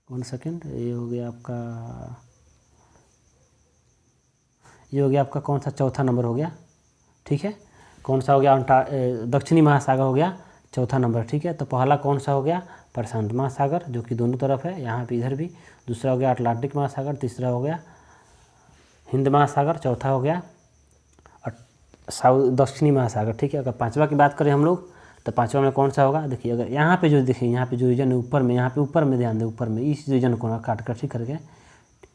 [SPEAKER 1] 1 सेकेंड, ये हो गया आपका, ये हो गया आपका कौन सा, चौथा नंबर हो गया, ठीक है। कौन सा हो गया, दक्षिणी महासागर हो गया चौथा नंबर, ठीक है। तो पहला कौन सा हो गया, प्रशांत महासागर जो कि दोनों तरफ है, यहाँ पे इधर भी। दूसरा हो गया अटलांटिक महासागर, तीसरा हो गया हिंद महासागर, चौथा हो गया दक्षिणी महासागर, ठीक है। अगर पांचवा की बात करें हम लोग तो पांचवा में कौन सा होगा, देखिए अगर यहाँ पे जो देखिए यहाँ पे जो रीजन है ऊपर में, यहाँ पे ऊपर में ध्यान दें, ऊपर में इस रीजन को काट कर, ठीक करके,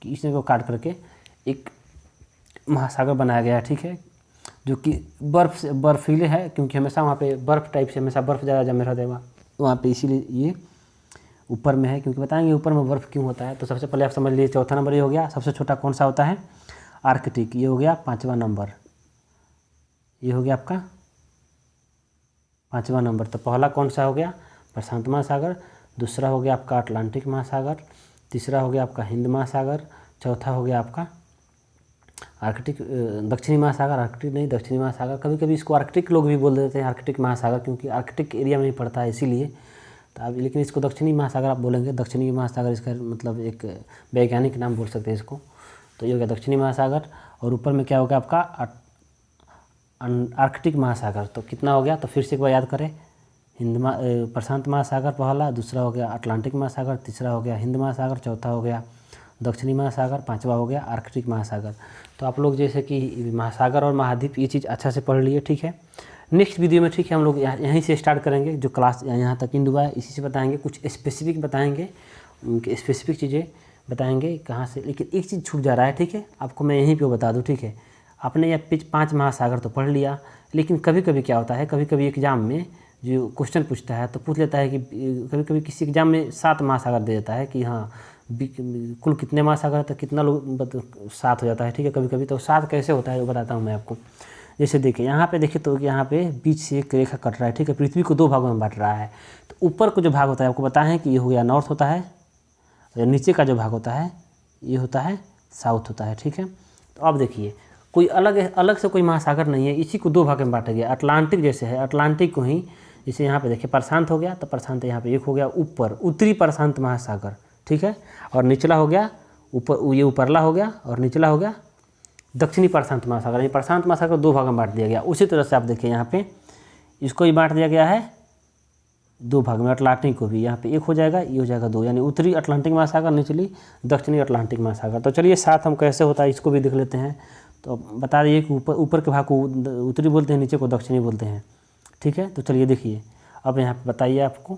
[SPEAKER 1] इस को काट करके एक महासागर बनाया गया है, ठीक है, जो कि बर्फ़ से बर्फीले है, क्योंकि हमेशा वहाँ पे बर्फ़ टाइप से हमेशा बर्फ़ ज़्यादा जमे रहता है वहाँ पे, इसीलिए ये ऊपर में है। क्योंकि बताएंगे ऊपर में बर्फ़ क्यों होता है। तो सबसे पहले आप समझ लीजिए चौथा नंबर ये हो गया। सबसे छोटा कौन सा होता है, आर्कटिक, ये हो गया 5वां नंबर, ये हो गया आपका 5वां नंबर। तो पहला कौन सा हो गया, प्रशांत महासागर। दूसरा हो गया आपका अटलांटिक महासागर। तीसरा हो गया आपका हिंद महासागर। चौथा हो गया आपका आर्कटिक, दक्षिणी महासागर, आर्कटिक नहीं दक्षिणी महासागर, कभी कभी इसको आर्कटिक लोग भी बोल देते हैं, आर्कटिक महासागर, क्योंकि आर्कटिक एरिया में ही पड़ता है इसीलिए। तो अब लेकिन इसको दक्षिणी महासागर आप बोलेंगे, दक्षिणी महासागर इसका मतलब एक वैज्ञानिक नाम बोल सकते हैं इसको। तो ये हो गया दक्षिणी महासागर, और ऊपर में क्या हो गया आपका आर्कटिक महासागर। तो कितना हो गया, तो फिर से एक बार याद करें, प्रशांत महासागर पहला, दूसरा हो गया अटलांटिक महासागर, तीसरा हो गया हिंद महासागर, चौथा हो गया दक्षिणी महासागर, 5वां हो गया आर्कटिक महासागर। तो आप लोग जैसे कि महासागर और महाद्वीप ये चीज़ अच्छा से पढ़ लिए, ठीक है। नेक्स्ट वीडियो में, ठीक है, हम लोग यहीं से स्टार्ट करेंगे, जो क्लास यहाँ तक इंड हुआ है इसी से बताएंगे, कुछ स्पेसिफिक बताएंगे उनके स्पेसिफिक चीज़ें बताएंगे कहाँ से। लेकिन एक चीज़ छूट जा रहा है, ठीक है, आपको मैं यहीं पे बता दूँ, ठीक है। आपने यह 5 महासागर तो पढ़ लिया, लेकिन कभी कभी क्या होता है, कभी कभी एग्ज़ाम में जो क्वेश्चन पूछता है तो पूछ लेता है कि कभी कभी किसी एग्ज़ाम में 7 महासागर दे देता है कि हाँ कुल कितने महासागर तो कितना लोग 7 हो जाता है, ठीक है। कभी कभी तो 7 कैसे होता है वो बताता हूँ मैं आपको। जैसे देखिए यहाँ पे देखिए तो यहाँ पे बीच से एक रेखा कट रहा है, ठीक है। पृथ्वी को 2 भागों में बांट रहा है। तो ऊपर को जो भाग होता है आपको पता है कि ये हो गया नॉर्थ होता है, और नीचे का जो भाग होता है ये होता है साउथ होता है, ठीक है। तो अब देखिए कोई अलग से कोई महासागर नहीं है, इसी को 2 भाग में बांटा गया। अटलांटिक जैसे है, अटलांटिक को ही जैसे यहाँ पे देखिए प्रशांत हो गया, तो प्रशांत यहाँ पे एक हो गया ऊपर, उत्तरी प्रशांत महासागर, ठीक है। और निचला हो गया ऊपर, ये ऊपरला हो गया, और निचला हो गया दक्षिणी प्रशांत महासागर। ये प्रशांत महासागर 2 भाग में बांट दिया गया। उसी तरह से आप देखिए यहाँ पे इसको ही बांट दिया गया है 2 भाग में। अटलांटिक को भी यहाँ पे 1 हो जाएगा, ये हो जाएगा 2, यानी उत्तरी अटलांटिक महासागर, निचली दक्षिणी अटलांटिक महासागर। तो चलिए साथ हम कैसे होता है इसको भी देख लेते हैं। तो बता दिए कि ऊपर के भाग को उत्तरी बोलते हैं, नीचे को दक्षिणी बोलते हैं, ठीक है। तो चलिए देखिए अब यहाँ पे बताइए आपको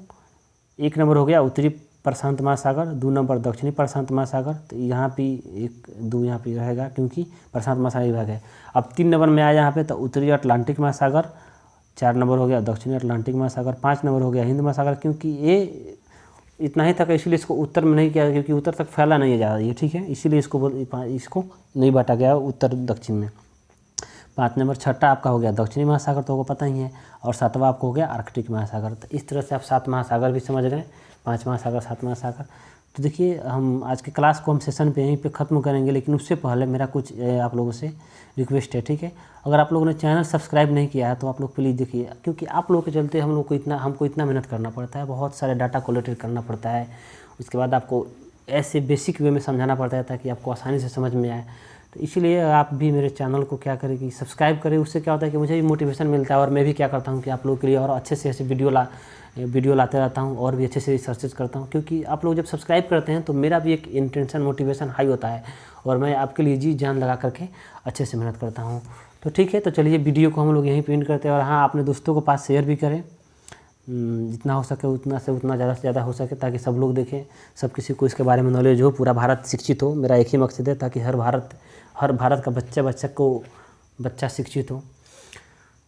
[SPEAKER 1] 1 नंबर हो गया उत्तरी प्रशांत महासागर, 2 नंबर दक्षिणी प्रशांत महासागर। तो यहाँ पे 1 2 यहाँ पे रहेगा क्योंकि प्रशांत महासागर विभाग है। अब 3 नंबर में आया यहाँ पे तो उत्तरी अटलांटिक महासागर, 4 नंबर हो गया दक्षिणी अटलांटिक महासागर, 5 नंबर हो गया हिंद महासागर। क्योंकि ये इतना ही था इसीलिए इसको उत्तर में नहीं किया, क्योंकि उत्तर तक फैला नहीं है ज़्यादा ये, ठीक है। इसीलिए इसको नहीं बांटा गया उत्तर दक्षिण में। 5 नंबर छठा आपका हो गया दक्षिणी महासागर, तो आपको पता ही है। और 7वां आपको हो गया आर्कटिक महासागर। तो इस तरह से आप 7 महासागर भी समझ गए, 5 महासागर 7 महासागर। तो देखिए हम आज के क्लास को हम सेशन पे यहीं पे ख़त्म करेंगे, लेकिन उससे पहले मेरा कुछ आप लोगों से रिक्वेस्ट है, ठीक है। अगर आप लोगों ने चैनल सब्सक्राइब नहीं किया है तो आप लोग प्लीज़ देखिए, क्योंकि आप लोगों के चलते हमको इतना मेहनत करना पड़ता है, बहुत सारे डाटा कलेक्ट करना पड़ता है। उसके बाद आपको ऐसे बेसिक वे में समझाना पड़ता है ताकि आपको आसानी से समझ में आए। तो इसीलिए आप भी मेरे चैनल को क्या करें कि सब्सक्राइब करें। उससे क्या होता है कि मुझे भी मोटिवेशन मिलता है, और मैं भी क्या करता हूँ कि आप लोगों के लिए और अच्छे से ऐसे वीडियो लाते रहता हूँ, और भी अच्छे से रिसर्चेज करता हूँ। क्योंकि आप लोग जब सब्सक्राइब करते हैं तो मेरा भी एक इंटेंशन मोटिवेशन हाई होता है, और मैं आपके लिए जी जान लगा करके अच्छे से मेहनत करता हूँ। तो ठीक है, तो चलिए वीडियो को हम लोग यहीं पे एंड करते हैं। और हाँ, अपने दोस्तों को पास शेयर भी करें, जितना हो सके उतना से ज़्यादा हो सके, ताकि सब लोग देखें, सब किसी को इसके बारे में नॉलेज हो, पूरा भारत शिक्षित हो। मेरा एक ही मकसद है ताकि हर भारत का बच्चा शिक्षित हो।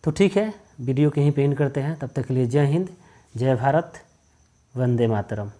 [SPEAKER 1] तो ठीक है, वीडियो को यहीं पे एंड करते हैं। तब तक के लिए जय हिंद, जय भारत, वंदे मातरम।